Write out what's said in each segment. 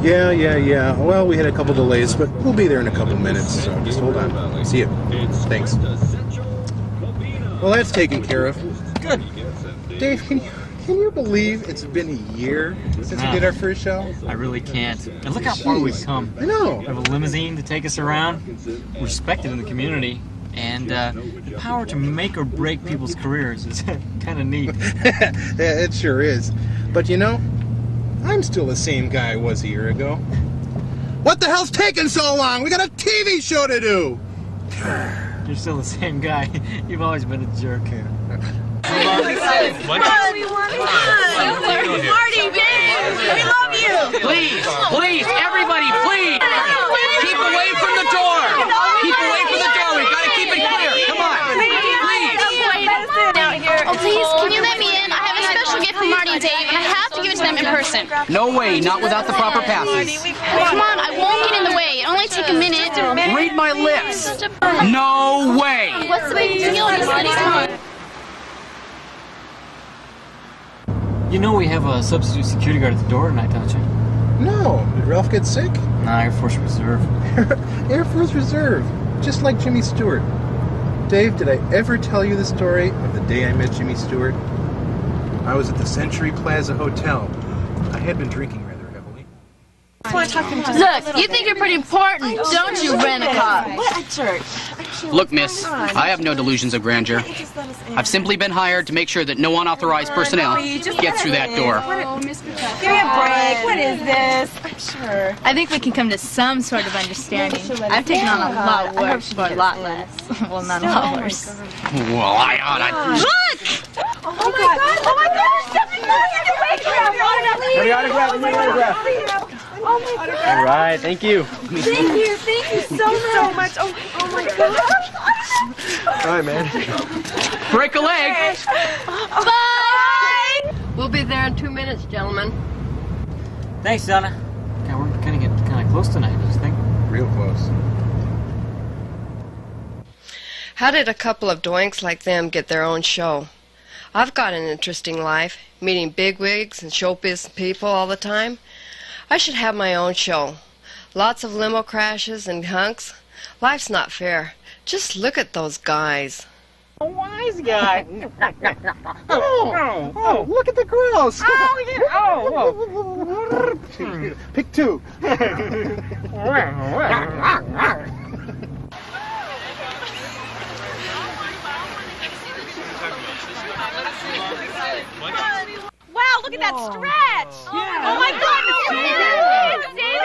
Yeah. Well, we had a couple delays, but we'll be there in a couple minutes, so just hold on. See you. Thanks. Well, that's taken care of. Good. Dave, can you believe it's been a year since we did our first show? I really can't. And look how far we've come. I know. We have a limousine to take us around. We're respected in the community. And the power to make or break people's careers is kind of neat. Yeah, it sure is. But you know, I'm still the same guy I was a year ago. What the hell's taking so long? We got a TV show to do! You're still the same guy. You've always been a jerk. What? Marty, Getz, we love you! Please, everybody, please! Keep away from the door! Keep away from the door! We've got to keep it clear! Come on! Please! Oh, please, can you let me in? I have a special gift for Marty and Dave, and I have to give it to them in person. No way, not without the proper passes. Come on, I won't get in the way. It'll only take a minute. Read my lips! No way! What's the big deal? Come on. You know we have a substitute security guard at the door tonight, don't you? No. Did Ralph get sick? Nah, Air Force Reserve. Air Force Reserve. Just like Jimmy Stewart. Dave, did I ever tell you the story of the day I met Jimmy Stewart? I was at the Century Plaza Hotel. I had been drinking rather heavily. Look, you think you're pretty important, don't you, Rent-A-Car? What a jerk. Look, miss, I have no delusions of grandeur. I've simply been hired to make sure that no unauthorized personnel gets through that door. Give me a break. What is this? I'm sure. I think we can come to some sort of understanding. I've taken on a lot worse for a lot less. Well, not a lot worse. Well, I oughta... Look! Oh my God! Oh my God! Stephanie, Give me autograph! Give me autograph! Oh my God! All right, thank you. Thank you so much. Oh my God! All right, man. Break a leg! Bye! We'll be there in 2 minutes, gentlemen. Thanks, Donna. Yeah, we're gonna get kind of close tonight, don't you think? Real close. How did a couple of doinks like them get their own show? I've got an interesting life, meeting bigwigs and showbiz people all the time. I should have my own show. Lots of limo crashes and hunks. Life's not fair. Just look at those guys. A wise guy. Oh, look at the girls. Pick two. Wow, look at that stretch! Oh my God! It's David!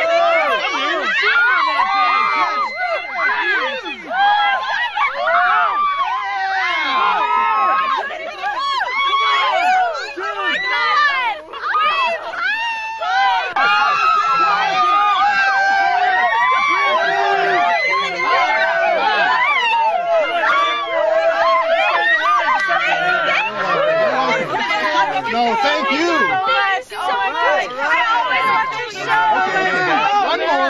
No, thank you. I always watch your show. One more.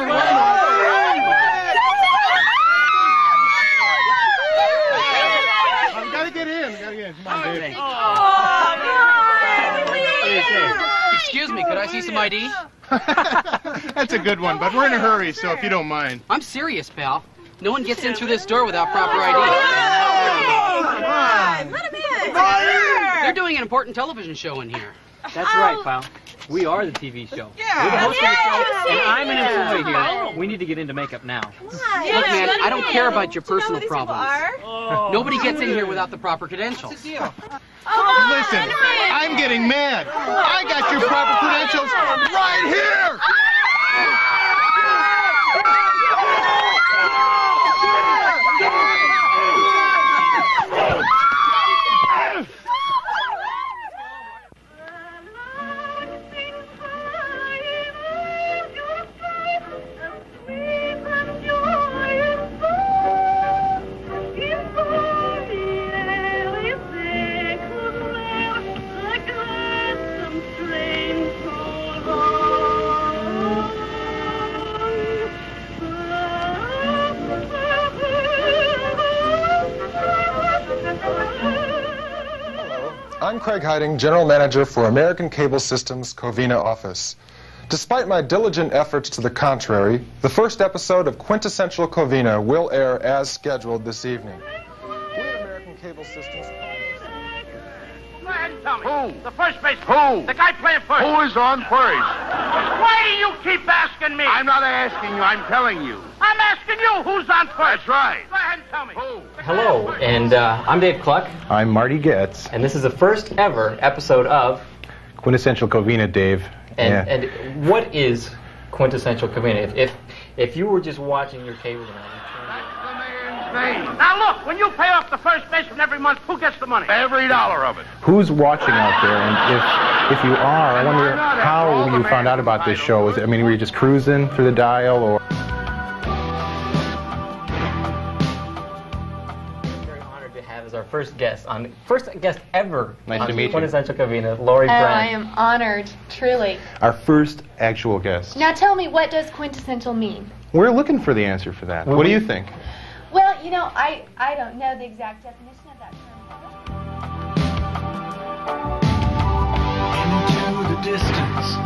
We gotta get in. Come on, Dave. Excuse me, could I see some ID? That's a good one, but we're in a hurry, so if you don't mind. I'm serious, pal. No one gets in through this door without proper ID. Come on, let him in. They're doing an important television show in here. That's right, pal. We are the TV show. We're the host of the show, and I'm an employee here. We need to get into makeup now. Look, man, I don't care about your personal problems. Nobody gets in here without the proper credentials. Listen, I'm getting mad. I got your proper credentials right here. I'm Craig Hiding, General Manager for American Cable Systems Covina office. Despite my diligent efforts to the contrary, the first episode of Quintessential Covina will air as scheduled this evening. We at American Cable Systems... Go ahead and tell me. Who? The first base. Who? The guy playing first. Who is on first? Why do you keep asking me? I'm not asking you. I'm telling you. I'm asking you who's on first. That's right. Go ahead and tell me. Who? Hello, and I'm Dave Cluck, I'm Marty Getz. and this is the first ever episode of... Quintessential Covina, Dave. And what is Quintessential Covina? If you were just watching your cable tonight... Now look, when you pay off the first baseman every month, who gets the money? Every dollar of it. Who's watching out there? And if you are, I wonder how you found out about this show. Were you just cruising through the dial, or... Very honored to have as our first guest ever Nice on to meet you. Quintessential Covina, Lori Brand. I am honored, truly. Our first actual guest. Now tell me, what does quintessential mean? We're looking for the answer for that. Well, What do you think? Well, you know, I don't know the exact definition of that term. Into the distance,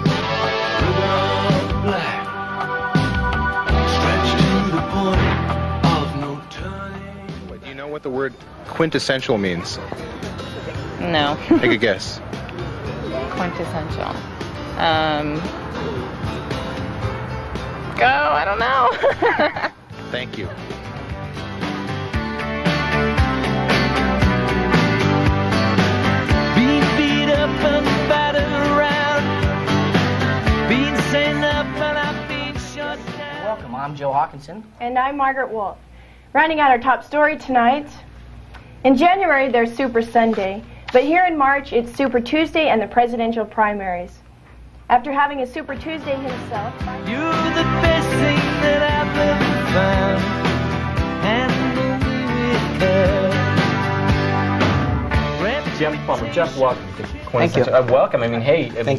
river black, stretched to the point of no turning. Do you know what the word quintessential means? No. Take a guess. Quintessential. I don't know. Thank you. Being beat up and battered around, being sent up and I've been shut down. Welcome, I'm Joe Hawkinson. And I'm Margaret Wolf. Rounding out our top story tonight, in January there's Super Sunday, but here in March it's Super Tuesday and the presidential primaries. After having a Super Tuesday himself... You're the best thing that I've ever found, and only with her. Jeff Plummer. Jeff, welcome to Quintessential. Welcome.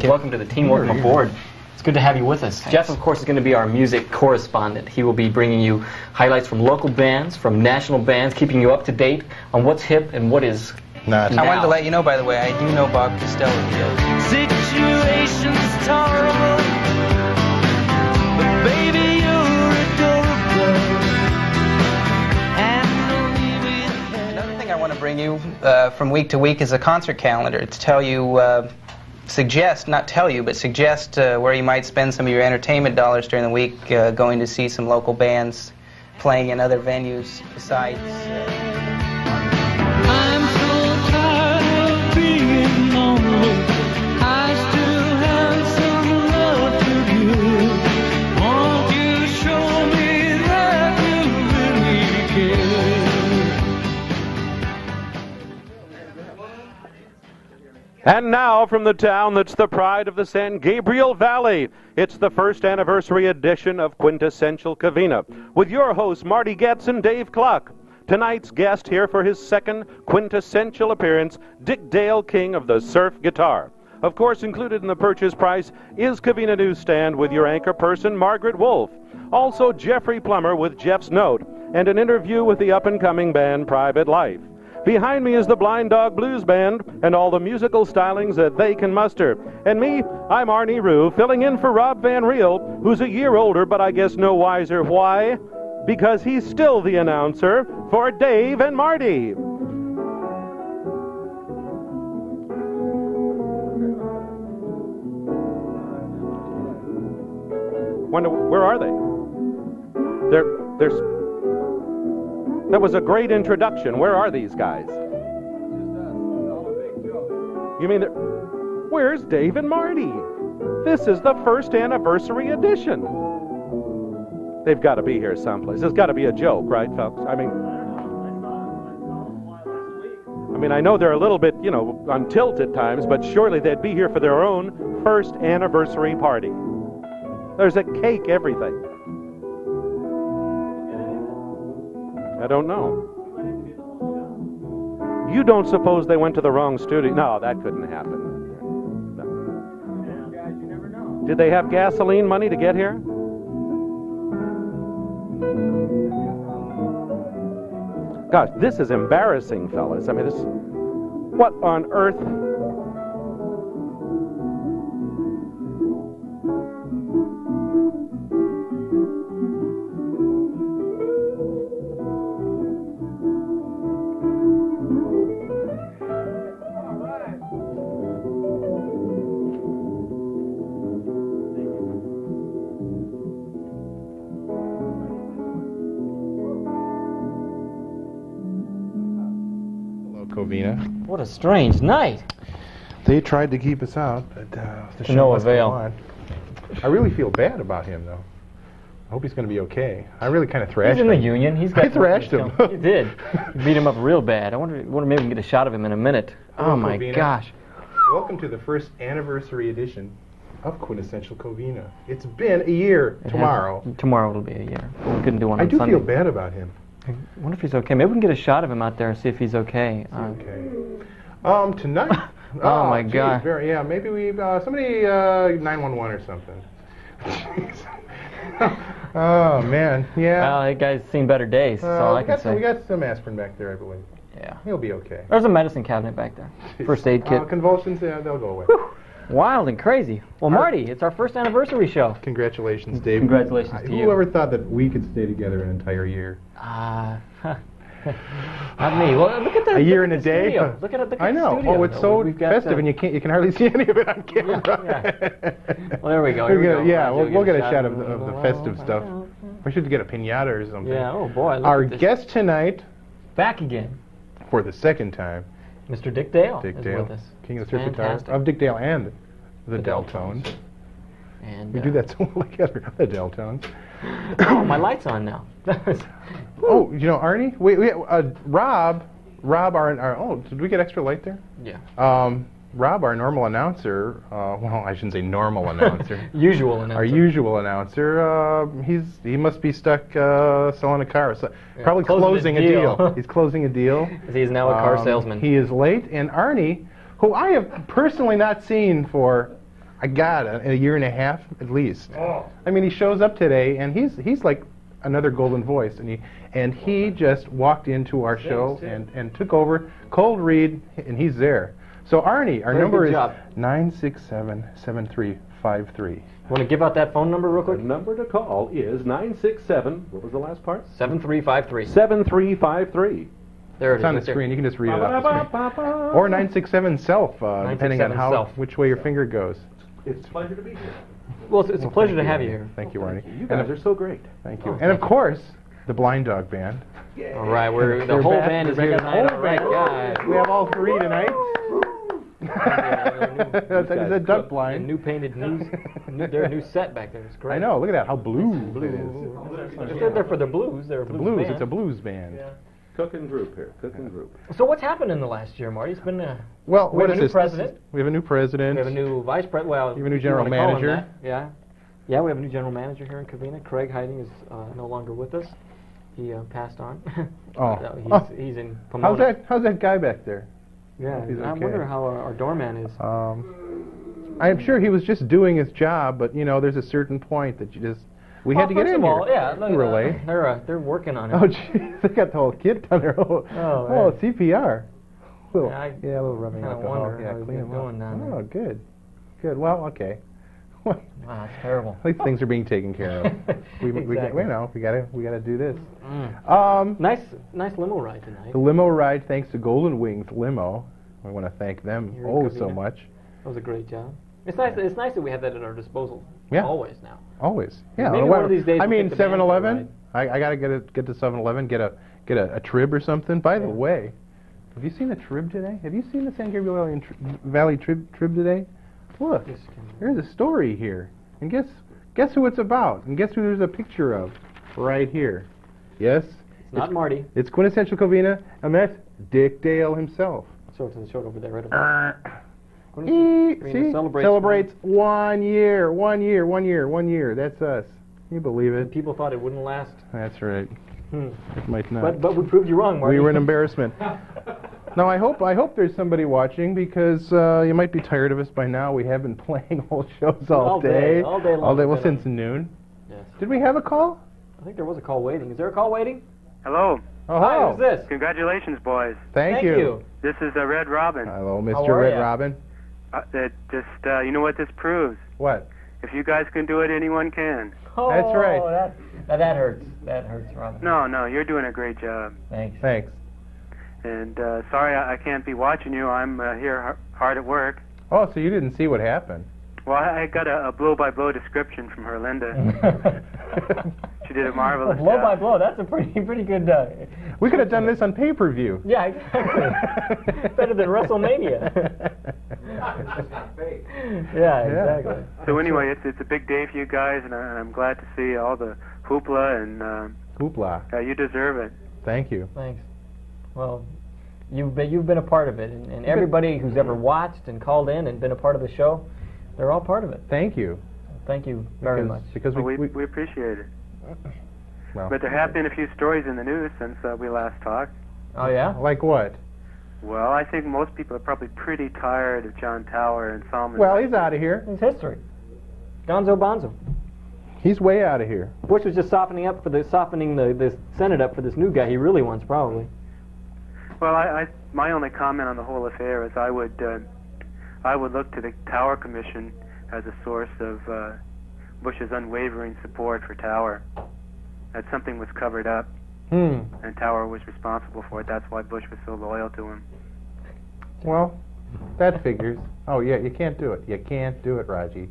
Welcome to the team. Welcome aboard. It's good to have you with us. Thanks. Jeff, of course, is going to be our music correspondent. He will be bringing you highlights from local bands, from national bands, keeping you up to date on what's hip and what is not. I wanted to let you know, by the way, I do know Bob Costello. Situation's terrible, but baby, you're adorable. Another thing I want to bring you from week to week is a concert calendar to tell you, suggest where you might spend some of your entertainment dollars during the week, going to see some local bands playing in other venues besides... I'm so tired of being lonely. I still have some love to give. Won't you show me that you really care? And now from the town that's the pride of the San Gabriel Valley, it's the first anniversary edition of Quintessential Covina with your hosts Marty Getz and Dave Cluck. Tonight's guest here for his second quintessential appearance, Dick Dale, king of the surf guitar. Of course, included in the purchase price is Covina Newsstand with your anchor person, Margaret Wolf. Also, Jeffrey Plummer with Jeff's Note, and an interview with the up-and-coming band Private Life. Behind me is the Blind Dog Blues Band and all the musical stylings that they can muster. And me, I'm Arnie Rue, filling in for Rob Van Riel, who's a year older, but I guess no wiser. Why? Because he's still the announcer for Dave and Marty. Where are they? That was a great introduction. Where are these guys? You mean where's Dave and Marty? This is the first anniversary edition. They've got to be here someplace. There's got to be a joke, right, folks? I mean, I know they're a little bit, on tilt at times, but surely they'd be here for their own first anniversary party. There's a cake, everything. I don't know. You don't suppose they went to the wrong studio? No, that couldn't happen. No. Did they have gasoline money to get here? Gosh, this is embarrassing, fellas. I mean, what on earth? Covina. What a strange night. They tried to keep us out, but the show no must go avail. on. I really feel bad about him, though. I hope he's going to be okay. I really kind of thrashed him. He's in the union. He's got I thrashed him. He did. He beat him up real bad. I wonder maybe we can get a shot of him in a minute. Hello, Oh my Covina. gosh. Welcome to the first anniversary edition of Quintessential Covina. It's been a year tomorrow. Tomorrow it'll be a year. But we couldn't do one on I do Sunday. feel bad about him. I wonder if he's okay. Maybe we can get a shot of him out there and see if he's okay. Okay. Tonight. Oh my geez, God. Yeah, maybe we somebody 911 or something. Oh man, yeah. Well, that guy's seen better days. That's all I can say. We got some aspirin back there, I believe. Yeah. He'll be okay. There's a medicine cabinet back there. First aid kit. Convulsions, yeah, they'll go away. Wild and crazy. Well, Marty, it's our first anniversary show. Congratulations, Dave. Congratulations to you. Whoever thought that we could stay together an entire year? Not me. Well, look at the a year and a the day. studio. Look at the I know. studio. Oh, it's so We've got, festive, and you can hardly see any of it on camera. Well, there we go. Here we go. Yeah, we'll get a shot of the festive stuff. We should get a piñata or something. Yeah. Oh boy. Look Our at this. guest tonight, back again, for the second time, Mr. Dick Dale. Dick is Dale, with us. King of the Surf Guitar Fantastic. of Dick Dale and the Deltones. And we do that so well together. The Deltones. Oh, my light's on now. Oh, you know Arnie? We Rob, oh, did we get extra light there? Yeah. Rob, our normal announcer, well, I shouldn't say normal announcer. Usual announcer. Our usual announcer, he must be stuck selling a car. So probably closing a deal. He's closing a deal. He is now a car salesman. He is late. And Arnie, who I have personally not seen for, a year and a half at least. Oh. I mean, he shows up today, and he's like another golden voice, and he just walked into our show and took over, cold read, and he's there. So Arnie, our number is 967-7353. Want to give out that phone number real quick? The number to call is 967, what was the last part? 7353. 7353. There it it's is. on the screen. You can just read it off the screen. Or 967-SELF, depending on which way your finger goes. It's a pleasure to be here. Well, it's a pleasure to have you here. Thank you, Arnie. You guys are so great. Thank you. And of course, the Blind Dog Band. All right, the whole band is here tonight. All right, guys. We have all three tonight. That's a duck blind. New painted their new set back there. It's great. I know. Look at that. How blue it is. They're there for the blues. They're a blues band. It's a blues band. Yeah. Cook and group here. Cook and group. So what's happened in the last year, Marty? It's been well. We have a new president. We have a new president. We have a new vice president. Well, we have a new general manager. Yeah. Yeah, we have a new general manager here in Covina. Craig Hiding is no longer with us. He passed on. He's in Pomona. How's that guy back there? Yeah, I wonder how our doorman is. I'm sure he was just doing his job, but there's a certain point that we had to get in here. Yeah, we were late. They're working on it. Oh, jeez, they got the whole kit done there. CPR. A little rubbing alcohol. Yeah, clean them up. Oh, good. Well, okay. Wow, it's terrible. At least things are being taken care of. we gotta do this. Nice limo ride tonight. The limo ride, thanks to Golden Wings Limo. We want to thank them so much. That was a great job. It's nice that we have that at our disposal. Yeah. Always now. Always. Yeah. Maybe one of these days. I mean, 7-Eleven. I gotta get to 7-Eleven. Get a trib or something. By the way, have you seen the trib today? Have you seen the San Gabriel Valley trib today? Look, there's a story here, and guess who it's about, and guess who there's a picture of, right here. Yes. It's not Marty. It's Quintessential Covina, and that's Dick Dale himself. Show it to the short over there, right over See? Celebrates 1 year. 1 year. 1 year. 1 year. That's us. Can you believe it? People thought it wouldn't last. That's right. It might not. But we proved you wrong, Marty. We were an embarrassment. Now I hope there's somebody watching, because you might be tired of us by now. We have been playing whole shows all day long. Well, since noon. Yes. Did we have a call? I think there was a call waiting. Is there a call waiting? Hello. Oh, hi. Who's this? Congratulations, boys. Thank you. This is Red Robin. Hello, Mr. Red Robin. You know what this proves? What? If you guys can do it, anyone can. Oh, that's right. That hurts. That hurts, Robin. No, you're doing a great job. Thanks. And sorry I can't be watching you. I'm here hard at work. Oh, so you didn't see what happened? Well, I got a blow-by-blow description from Herlinda. She did a marvelous blow job. by blow. That's a pretty good. We could have done this on pay-per-view. Yeah, exactly. Better than WrestleMania. Yeah, exactly. So anyway, it's a big day for you guys, and I'm glad to see all the hoopla and hoopla. You deserve it. Thank you. Thanks. Well, you've been a part of it, and everybody who's ever watched and called in and been a part of the show, they're all part of it. Thank you. Thank you very much. Because we appreciate it. Well, but there have been a few stories in the news since we last talked. Oh yeah? Like what? Well, I think most people are probably pretty tired of John Tower and Solomon. Well, he's out of here. It's history. Gonzo Bonzo. He's way out of here. Bush was just softening the Senate up for this new guy he really wants, probably. Well, my only comment on the whole affair is I would look to the Tower Commission as a source of Bush's unwavering support for Tower. That something was covered up, and Tower was responsible for it. That's why Bush was so loyal to him. Well, that figures. Oh yeah, you can't do it. You can't do it, Raji.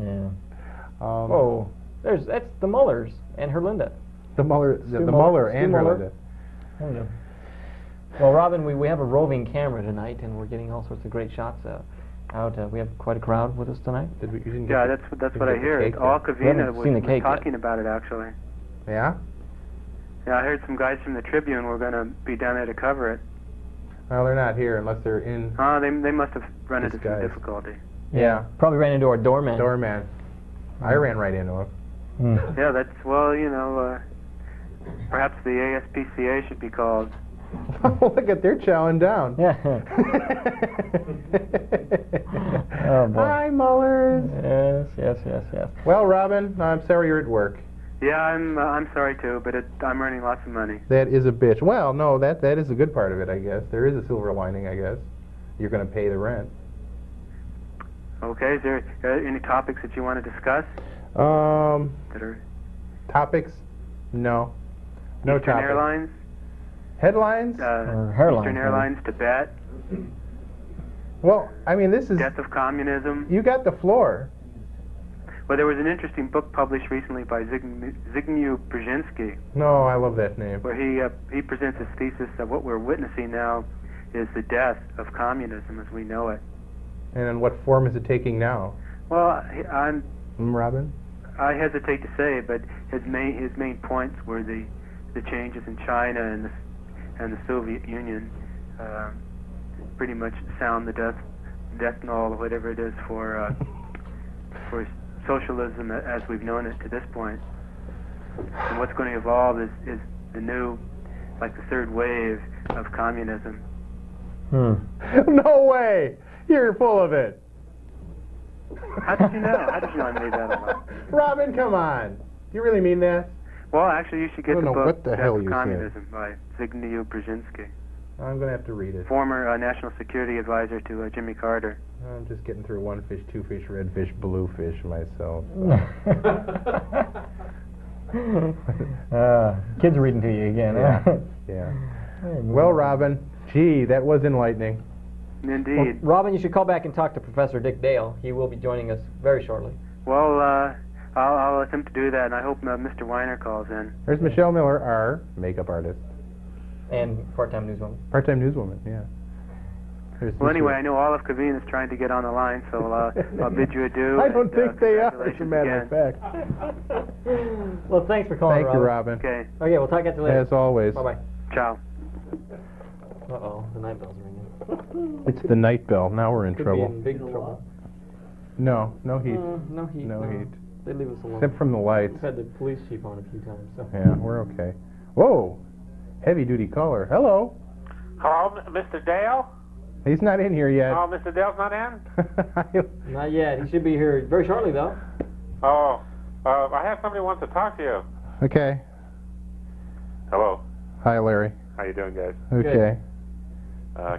Yeah. Oh, that's the Mullers and Herlinda. The Muller and Herlinda. Well, Robin, we have a roving camera tonight, and we're getting all sorts of great shots out. We have quite a crowd with us tonight. Yeah, that's what I hear. All Covina was talking about it, actually. Yeah? Yeah, I heard some guys from the Tribune were going to be down there to cover it. Well, they're not here unless they're in. They must have run into some difficulty. Yeah, probably ran into our doorman. Doorman. I ran right into him. Yeah, perhaps the ASPCA should be called. Look at, they're chowing down. Yeah. Oh, boy. Hi, Mullers. Yes. Well, Robin, I'm sorry you're at work. Yeah, I'm sorry too, but I'm earning lots of money. That is a bitch. Well, no, that is a good part of it, I guess. There is a silver lining, I guess. You're going to pay the rent. Okay, is there any topics that you want to discuss? Topics? No. No Eastern topics. Airlines? Headlines? Eastern Airlines, Tibet? Well, I mean, this is... Death of communism? You got the floor. Well, there was an interesting book published recently by Zbigniew Brzezinski. No, I love that name. Where he presents his thesis that what we're witnessing now is the death of communism as we know it. And in what form is it taking now? Well, Robin? I hesitate to say, but his main points were the changes in China and the Soviet Union pretty much sound the death knell or whatever it is for socialism as we've known it to this point. And what's going to evolve is the new, like the third wave of communism. No way! You're full of it. How did you know? How did you know I made that up? Robin, come on. Do you really mean that? Well, actually, you should get the book what the hell Death of you Communism by Zbigniew Brzezinski. I'm going to have to read it. Former national security advisor to Jimmy Carter. I'm just getting through one fish, two fish, red fish, blue fish myself. Kids reading to you again. Yeah. Well, Robin, gee, that was enlightening. Indeed. Well, Robin, you should call back and talk to Professor Dick Dale. He will be joining us very shortly. Well, I'll attempt to do that, and I hope Mr. Weiner calls in. There's Michelle Miller, our makeup artist. And part-time newswoman. Part-time newswoman, yeah. Well, anyway, I know all of Covina is trying to get on the line, so I'll bid you adieu. I don't think they are, as a matter of fact. Well, thanks for calling, Thank you, Robin. Okay. Okay, we'll talk at you later. As always. Bye-bye. Ciao. Uh-oh, the night bell's ringing. It's the night bell. Now we're in Could trouble. be in big trouble. No heat. No heat. No heat. They leave us alone. Except from the lights. We've had the police chief on a few times. So. Yeah, we're okay. Whoa! Heavy-duty caller. Hello. Hello, Mr. Dale? He's not in here yet. Oh, Mr. Dale's not in? Not yet. He should be here very shortly, though. Oh, I have somebody who wants to talk to you. Okay. Hello. Hi, Larry. How you doing, guys? Okay.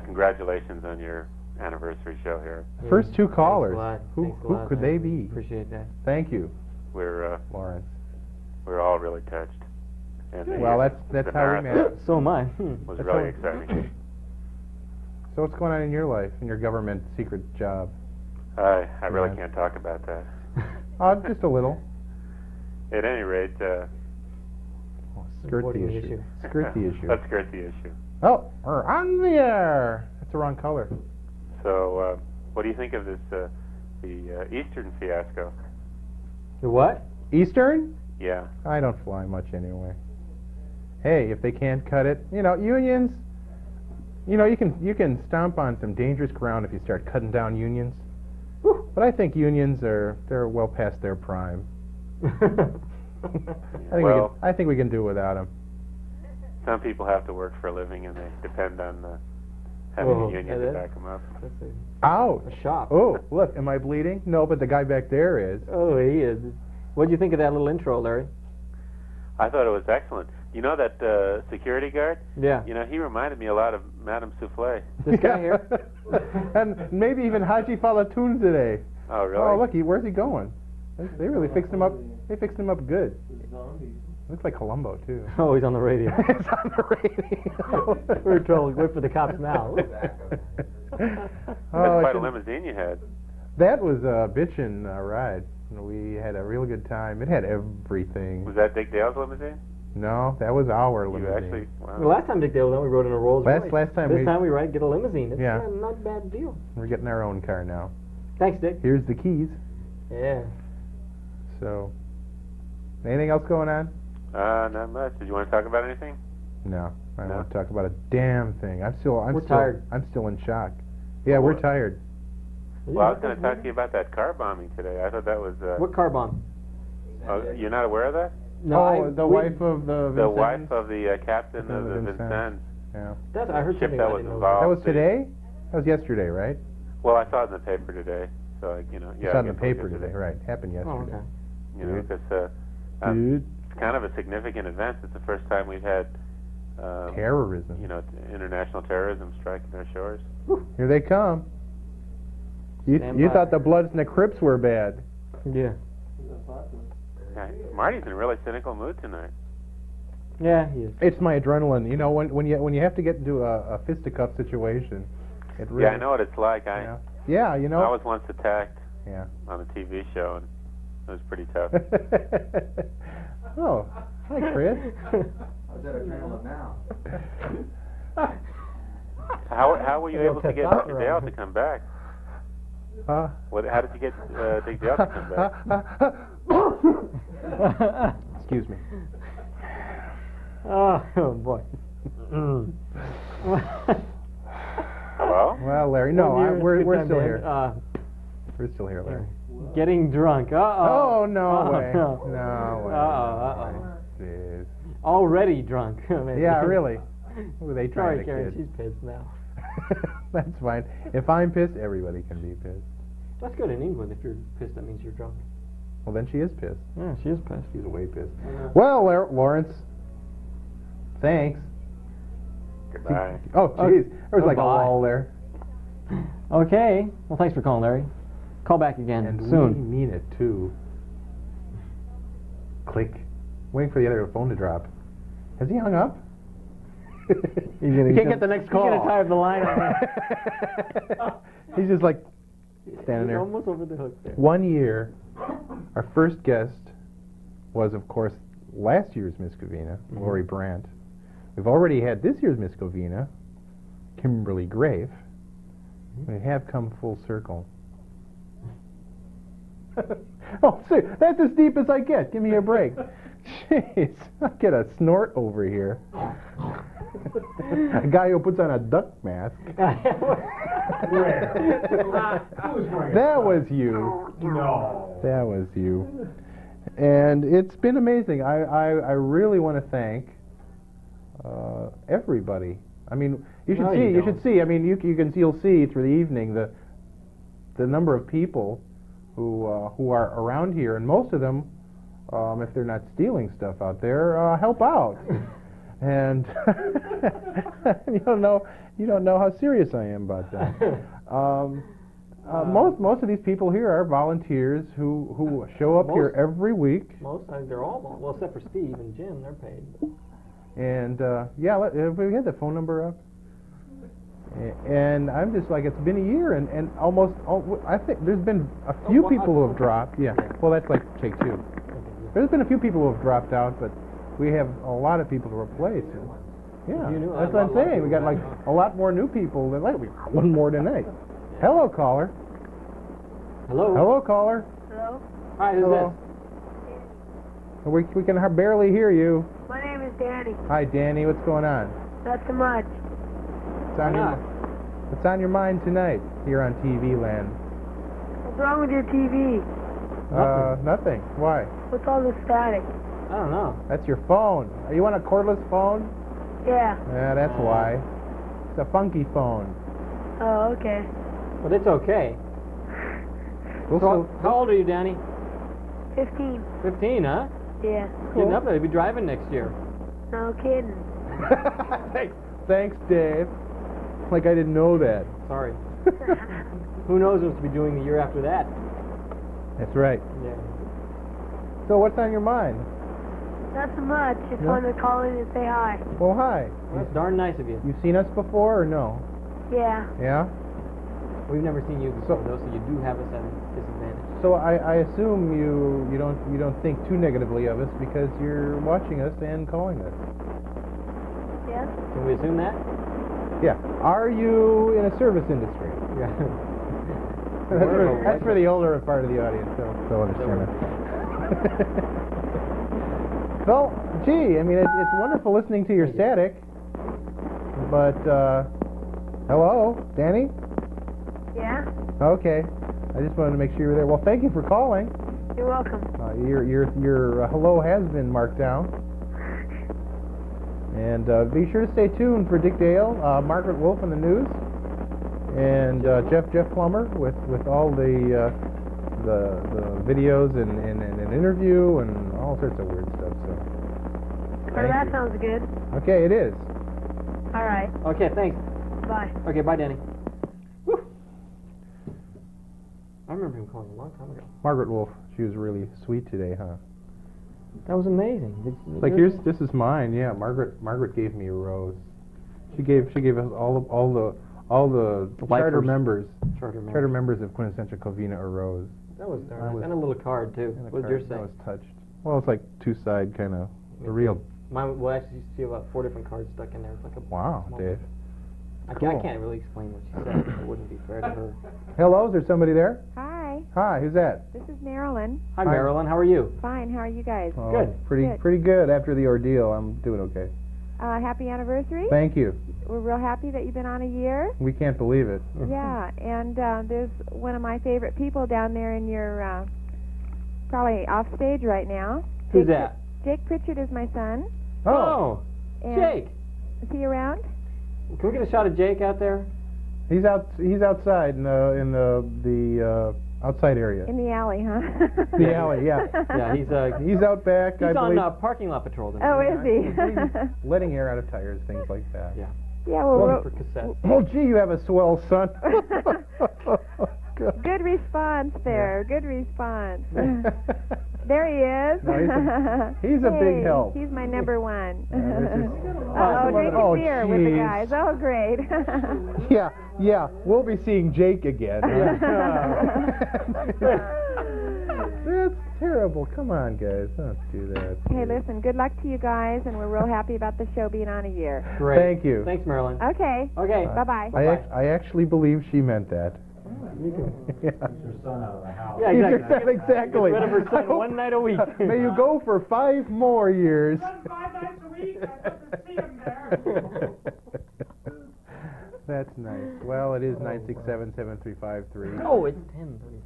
Congratulations on your anniversary show here. First two callers. Who could they be? Appreciate that. Thank you. We're Lawrence. We're all really touched. And Well, that's how we met. So am I. Was really exciting. So what's going on in your life, in your government secret job? I really can't talk about that. Just a little. At any rate, skirt the issue. Skirt the issue. Let's skirt the issue. Oh, we're on the air. That's the wrong color. So, what do you think of this, the Eastern fiasco? The what? Eastern? Yeah. I don't fly much anyway. Hey, if they can't cut it, unions. You can stomp on some dangerous ground if you start cutting down unions. Whew. But I think unions they're well past their prime. I think we can do without them. Some people have to work for a living, and they depend on having a union to back them up. Ouch! A shop. Oh, look, am I bleeding? No, but the guy back there is. Oh, he is. What do you think of that little intro, Larry? I thought it was excellent. You know that security guard? Yeah. He reminded me a lot of Madame Souffle. This guy here? And maybe even Haji Falatoon today. Oh, really? Oh, look, where's he going? They really fixed him up. They fixed him up good. Looks like Columbo, too. Oh, he's on the radio. He's on the radio. We're told, wait for the cops now. That's quite a limousine you had. That was a bitchin' ride. We had a real good time. It had everything. Was that Dick Dale's limousine? No, that was our You limousine. actually, wow. The last time Dick Dale was on, we rode in a Rolls Royce. Last time this time we get a limousine. It's Yeah. not a bad deal. We're getting our own car now. Thanks, Dick. Here's the keys. Yeah. So, anything else going on? Not much. Did you want to talk about anything? No, I don't want to talk about a damn thing. I'm still tired. I'm still in shock. Yeah, we're tired. Well, I was going to talk to you about that car bombing today. I thought that was... What car bomb? Oh, you're not aware of that? No, the wife of the The wife of the captain of the Vincennes. Yeah. I heard ship something that I was didn't know. involved. That was today? That was yesterday, right? Well, I saw it in the paper today. So, yeah. It's on the paper today, right. Happened yesterday. Oh, okay. Because it's kind of a significant event. It's the first time we've had... terrorism. International terrorism striking our shores. Here they come. You thought the Bloods and the Crips were bad. Yeah. Marty's in a really cynical mood tonight. Yeah, he is. It's my adrenaline. When you have to get into a fisticuff situation, it really... Yeah, I know what it's like. Yeah, I was once attacked on a TV show, and it was pretty tough. Oh, hi, Chris. How's that adrenaline now? How were you able to get Dick Dale to come back? How did you get Dick Dale to come back? Excuse me. Oh boy. Hello? Well, Larry, no, we're still here. We're still here, Larry. Getting drunk. Oh, no way. No. No way. Uh-oh. Already drunk. Yeah, really. Who are they trying to Karen, kid? she's pissed now. That's fine. If I'm pissed, everybody can be pissed. That's good in England. If you're pissed, that means you're drunk. Well, then she is pissed. Yeah, she is pissed. She's way pissed. Well, Lawrence, thanks. Goodbye. Oh, jeez. There was like a Goodbye. wall there. Okay. Well, thanks for calling, Larry. Call back again And soon. we mean it, too. Click. Waiting for the other phone to drop. Has he hung up? You can't get the next call. He's going to tie up the line on He's just like standing there. Almost over the hook there. 1 year. Our first guest was, of course, last year's Miss Covina, Lori Brandt. We've already had this year's Miss Covina, Kimberly Grafe. We have come full circle. Oh, see, that's as deep as I get. Give me a break. Jeez, I get a snort over here. A guy who puts on a duck mask. That was you. No. That was you. And it's been amazing. I really want to thank everybody. I mean, you should see. You should see. I mean, you'll see through the evening the number of people who are around here, and most of them, if they're not stealing stuff out there, help out. And you don't know how serious I am about that. Most of these people here are volunteers who show up here every week. Most times they're all well, except for Steve and Jim, they're paid. And have we had the phone number up? And I'm just like, it's been a year, and almost I think there's been a few people who have dropped. Yeah. Well, that's like take two. There's been a few people who have dropped out, but we have a lot of people to replace. Yeah, that's what I'm saying. We got like a lot more new people than like one more tonight. Hello, caller. Hello. Hello, caller. Hello? Hi, who's Hello. We can barely hear you. My name is Danny. Hi, Danny. What's going on? Not so much. What's on your mind tonight here on TV Land? What's wrong with your TV? Nothing. Why? What's all this static? I don't know. That's your phone. Are you on a cordless phone? Yeah. Yeah, that's why. It's a funky phone. Oh, okay. But it's okay. So, how old are you, Danny? 15. 15, huh? Yeah. Getting up there. You'll be driving next year. No kidding. Thanks, Dave. Like I didn't know that. Sorry. Who knows what to be doing the year after that? That's right. Yeah. So what's on your mind? Not so much. Just No? wanted to call in and say hi. Well, hi. Well, that's darn nice of you. You've seen us before or no? Yeah. Yeah? We've never seen you before, though, so you do have us at a disadvantage. So I assume you don't think too negatively of us because you're watching us and calling us. Yes? Can we assume that? Yeah. Are you in a service industry? Yeah. That's for the older part of the audience. They'll understand that. Well, gee, I mean, it's wonderful listening to your static. But, hello, Danny? Yeah? Okay. I just wanted to make sure you were there. Well, thank you for calling. You're welcome. Your hello has been marked down. And be sure to stay tuned for Dick Dale, Margaret Wolf in the news, and Jeff Plummer with all the videos and an interview and all sorts of weird stuff. So. Oh, that sounds good. Okay, it is. All right. Okay, thanks. Bye. Okay, bye, Danny. Whew. I remember him calling a long time ago. Margaret Wolf, she was really sweet today, huh? That was amazing. Like this is mine. Yeah, Margaret gave me a rose. She gave us all the charter members of Quintessential Covina a rose. That was darn nice. And a little card too. What did yours say? I was touched. Well, it's like two-side kind of a real. Mine, well, actually, you see about 4 different cards stuck in there. It's like a wow, Dave. Cool. I can't really explain what she said. It wouldn't be fair to her. Hello, is there somebody there? Hi. Hi, who's that? This is Marilyn. Hi, Marilyn. How are you? Fine. How are you guys? Oh, good. Pretty good after the ordeal. I'm doing okay. Happy anniversary. Thank you. We're real happy that you've been on a year. We can't believe it. Yeah, and there's one of my favorite people down there in your probably off stage right now. Who's that? Jake Pritchard is my son. Oh, And Jake. Is he around? Can we get a shot of Jake out there? He's outside in the outside area. In the alley, huh? The alley, yeah. Yeah, he's out back. He's I believe. on parking lot patrol. Oh, is he? Letting air out of tires, things like that. Yeah. Yeah, well, for cassette. Oh, gee, you have a swell son. Good response there. Good response. There he is. No, he's a big help. He's my number one. Drinking beer with the guys. Oh, great. Yeah, we'll be seeing Jake again. That's terrible. Come on, guys. Don't do that. Hey, listen, good luck to you guys, and we're real happy about the show being on a year. Great. Thank you. Thanks, Marilyn. Okay. Okay. Bye-bye. I actually believe she meant that. Yeah, exactly. Exactly. Get rid of her son one night a week. May you go for 5 more years. 5 nights a week. I have to see him there. That's nice. Well, it is 967-7353. Oh, it's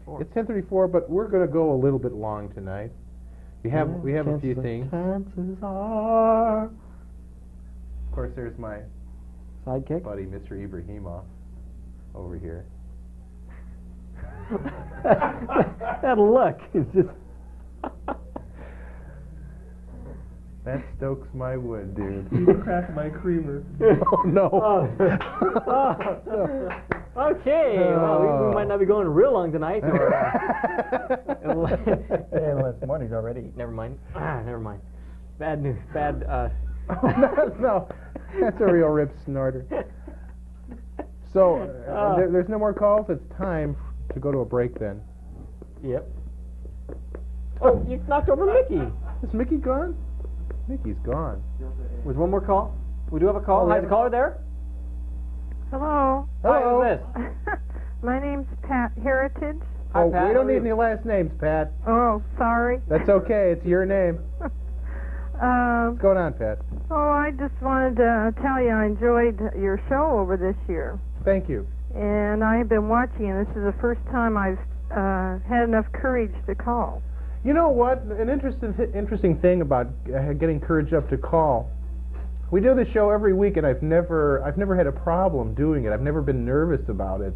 10:34. It's 10:34, but we're going to go a little bit long tonight. We have a few things. Chances are. Of course, there's my sidekick buddy, Mr. Ibrahimov, over here. That look is just. That stokes my wood, dude. You cracked my creamer. Oh, no. Okay. Well, we might not be going real long tonight. Or, it's morning already. Never mind. Never mind. Bad news. Bad. No, that's a real rip snorter. So, there's no more calls. It's time to go to a break then. Yep. Oh, you knocked over Mickey. Is Mickey gone? Mickey's gone. Was one more call? We do have a call. Oh, Hi, the caller there? Hello. Hi, who's this? My name's Pat Heritage. Hi, Oh, Pat. we don't need any last names, Pat. Oh, sorry. That's okay. It's your name. What's going on, Pat? Oh, I just wanted to tell you I enjoyed your show over this year. Thank you. And I've been watching, and this is the first time I've had enough courage to call. You know what? An interesting thing about getting courage up to call. We do this show every week, and I've never had a problem doing it. I've never been nervous about it.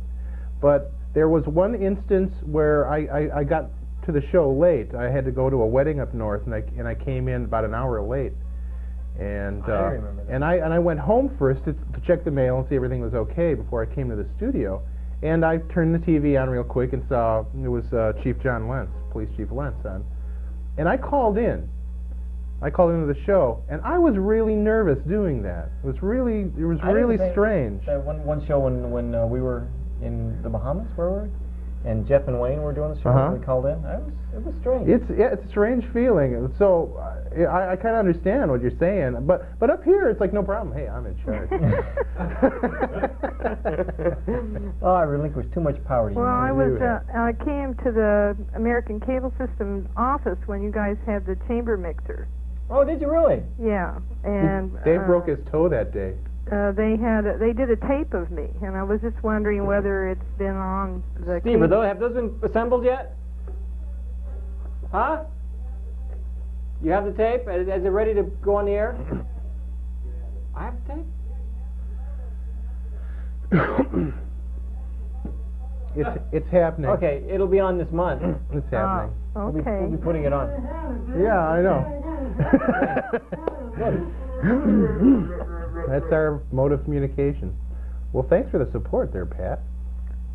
But there was one instance where I got to the show late. I had to go to a wedding up north, and I came in about an hour late. And I remember that. and I went home first to check the mail and see everything was okay before I came to the studio. And I turned the TV on real quick and saw it was Chief John Lentz, Police Chief Lentz on. And I called in. I called into the show, and I was really nervous doing that. It was really strange. That one show when we were in the Bahamas, where were we? And Jeff and Wayne were doing the show. Uh-huh. We called in. It was strange. It's a strange feeling. So I kind of understand what you're saying, but up here it's like no problem. Hey, I'm in charge. Oh, I relinquished too much power to you. Well, I came to the American Cable System office when you guys had the chamber mixer. Oh, did you really? Yeah, and Dave broke his toe that day. They did a tape of me, and I was just wondering whether it's been on the. Steve, have those been assembled yet? Huh? You have the tape? Is it ready to go on the air? I have the tape. It's happening. Okay, it'll be on this month. It's happening. Okay. We'll be putting it on. Yeah, I know. That's our mode of communication. Well, thanks for the support there, Pat.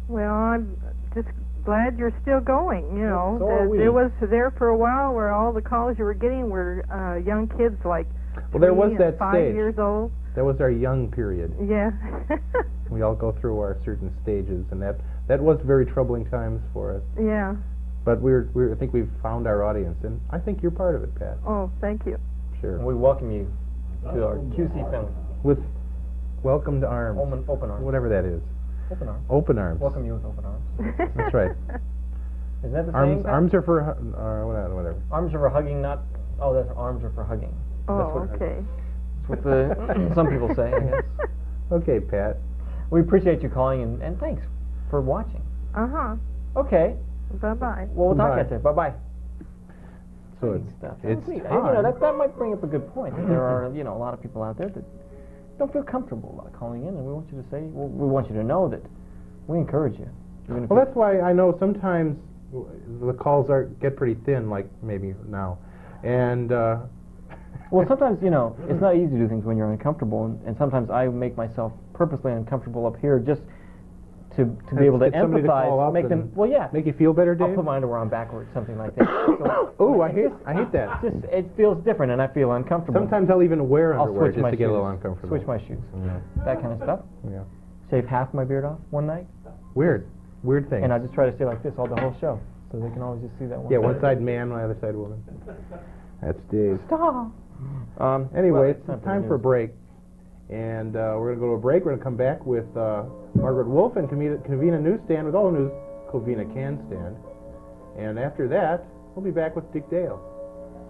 Well, I'm just glad you're still going. You know, So are we. it was there for a while where all the calls you were getting were young kids like Well, there 3 was and that 5 stage. years old. That was our young period. Yeah. We all go through our certain stages, and that was very troubling times for us. Yeah. But I think we've found our audience, and I think you're part of it, Pat. Oh, thank you. Sure. We welcome you to our QC family. With welcome to arms. Open arms. Whatever that is. Open arms. Open arms. Welcome you with open arms. That's right. Is that the arms, same? Pat? arms are for whatever. Arms are for hugging, not. Oh, that's arms are for hugging. Oh, that's what, okay. That's what some people say, I guess. Okay, Pat. We appreciate you calling, and thanks for watching. Uh-huh. Okay. Bye-bye. Well, we'll talk Bye. at you. Bye-bye. So it's neat. hard. That might bring up a good point. There are, a lot of people out there that don't feel comfortable about calling in, and we want you to say, we want you to know that we encourage you. Even if Well, that's why I know sometimes the calls get pretty thin, like maybe now, and. Well, sometimes, it's not easy to do things when you're uncomfortable, and sometimes I make myself purposely uncomfortable up here just to be able to get somebody to call empathize, up make them, and well, yeah. Make you feel better, Dave? I'll put my underwear on backwards, something like that. So, oh, I hate that. It feels different, and I feel uncomfortable. Sometimes I'll even wear I'll underwear switch just my to get a little shoes. uncomfortable. Switch my shoes. Yeah. That kind of stuff. Yeah. Shave half my beard off one night. Weird thing. And I just try to stay like this all the whole show, so they can always just see that one. Yeah, one side man, one other side woman. That's Dave. Stop. Anyway, it's time for a break. And we're going to go to a break. We're going to come back with Margaret Wolf and Covina Newsstand with all the news Covina can stand. And after that, we'll be back with Dick Dale.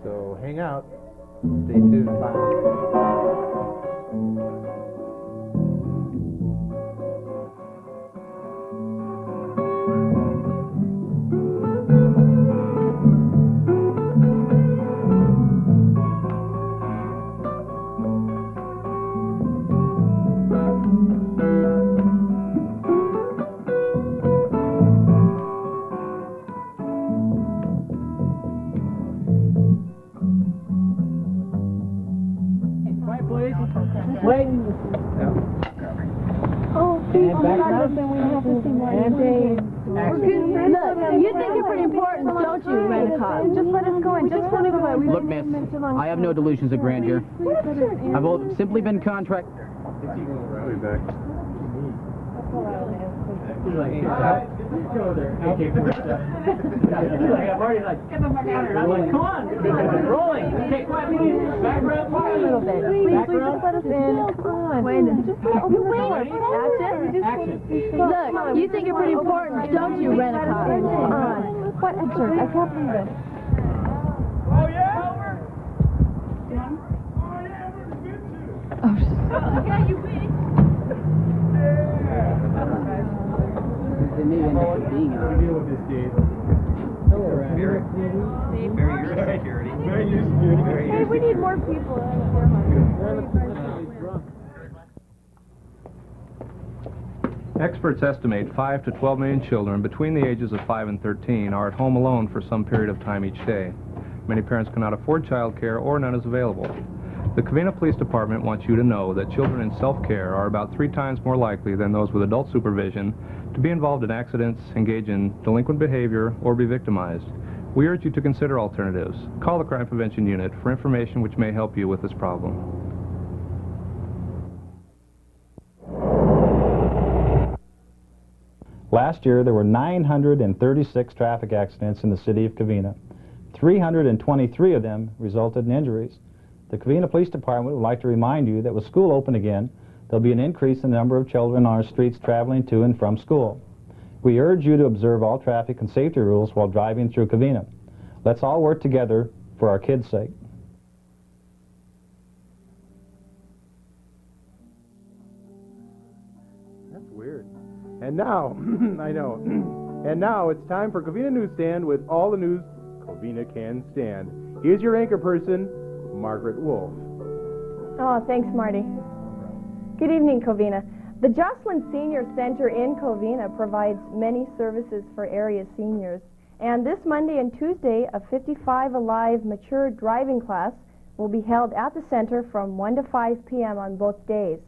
So hang out. Stay tuned. Bye. You think you're pretty important, don't you, Renacott? Just let us go and just want to go away. Look, miss, I have no delusions of grandeur. I've simply been contract. I'll be back. Go there. I got Marty like, get the fuck out of here. I'm like, come on. Rolling. Okay, quiet, please. Background, quiet. A little bit. Please just let us in. Come on. Wait. Just open the door. Action. Look, you think you're pretty important, don't you, Rent-A-Car? What a jerk. I can't believe it. Oh, yeah? Yeah, you win. They may end up being out. Deal with this, Dave. Hello, Barry. Barry, you're security. Hey, we need more people. Experts estimate 5 to 12 million children between the ages of 5 and 13 are at home alone for some period of time each day. Many parents cannot afford child care or none is available. The Covina Police Department wants you to know that children in self-care are about 3 times more likely than those with adult supervision to be involved in accidents, engage in delinquent behavior, or be victimized. We urge you to consider alternatives. Call the Crime Prevention Unit for information which may help you with this problem. Last year, there were 936 traffic accidents in the city of Covina. 323 of them resulted in injuries. The Covina Police Department would like to remind you that with school open again, there'll be an increase in the number of children on our streets traveling to and from school. We urge you to observe all traffic and safety rules while driving through Covina. Let's all work together for our kids' sake. That's weird. And now, I know, and now it's time for Covina Newsstand with all the news Covina can stand. Here's your anchor person, Margaret Wolf. Oh, thanks, Marty. Good evening, Covina. The Jocelyn Senior Center in Covina provides many services for area seniors. And this Monday and Tuesday, a 55 Alive mature driving class will be held at the center from 1 to 5 p.m. on both days.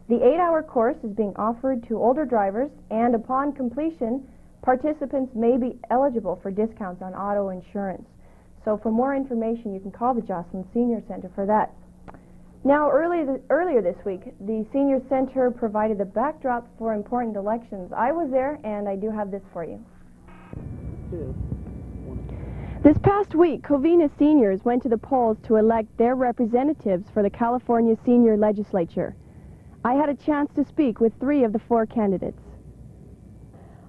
The 8-hour course is being offered to older drivers, and upon completion, participants may be eligible for discounts on auto insurance. So for more information, you can call the Jocelyn Senior Center for that. Now, earlier this week, the Senior Center provided the backdrop for important elections. I was there, and I do have this for you. This past week, Covina seniors went to the polls to elect their representatives for the California Senior Legislature. I had a chance to speak with 3 of the 4 candidates.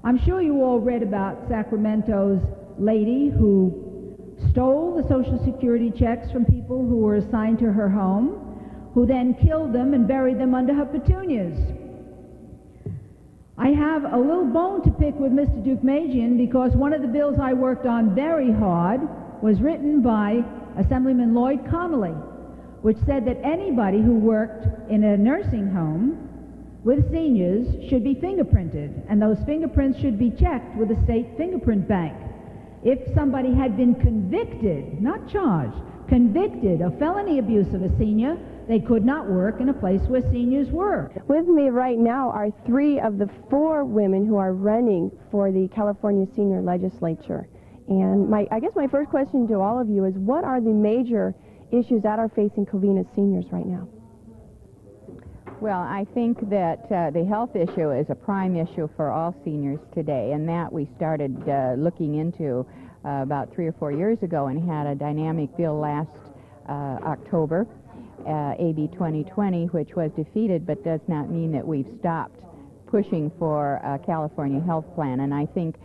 I'm sure you all read about Sacramento's lady who stole the Social Security checks from people who were assigned to her home, who then killed them and buried them under her petunias. I have a little bone to pick with Mr. Deukmejian because one of the bills I worked on very hard was written by Assemblyman Lloyd Connolly, which said that anybody who worked in a nursing home with seniors should be fingerprinted, and those fingerprints should be checked with the state fingerprint bank. If somebody had been convicted, not charged, convicted of felony abuse of a senior, they could not work in a place where seniors work. With me right now are 3 of the 4 women who are running for the California Senior Legislature. And I guess my first question to all of you is, what are the major issues that are facing Covina seniors right now? Well, I think that the health issue is a prime issue for all seniors today, and that we started looking into about 3 or 4 years ago and had a dynamic bill last October, AB 2020, which was defeated, but does not mean that we've stopped pushing for a California health plan. And I think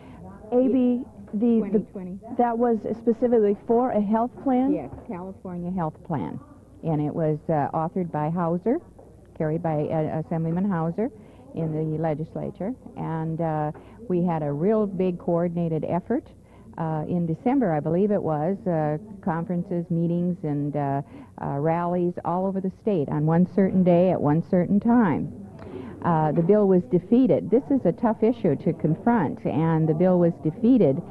AB 2020. That was specifically for a health plan? Yes, California health plan. And it was authored by Hauser, carried by Assemblyman Hauser in the legislature. And we had a real big coordinated effort in December, I believe it was, conferences, meetings, and rallies all over the state on one certain day at one certain time. The bill was defeated. This is a tough issue to confront, and the bill was defeated,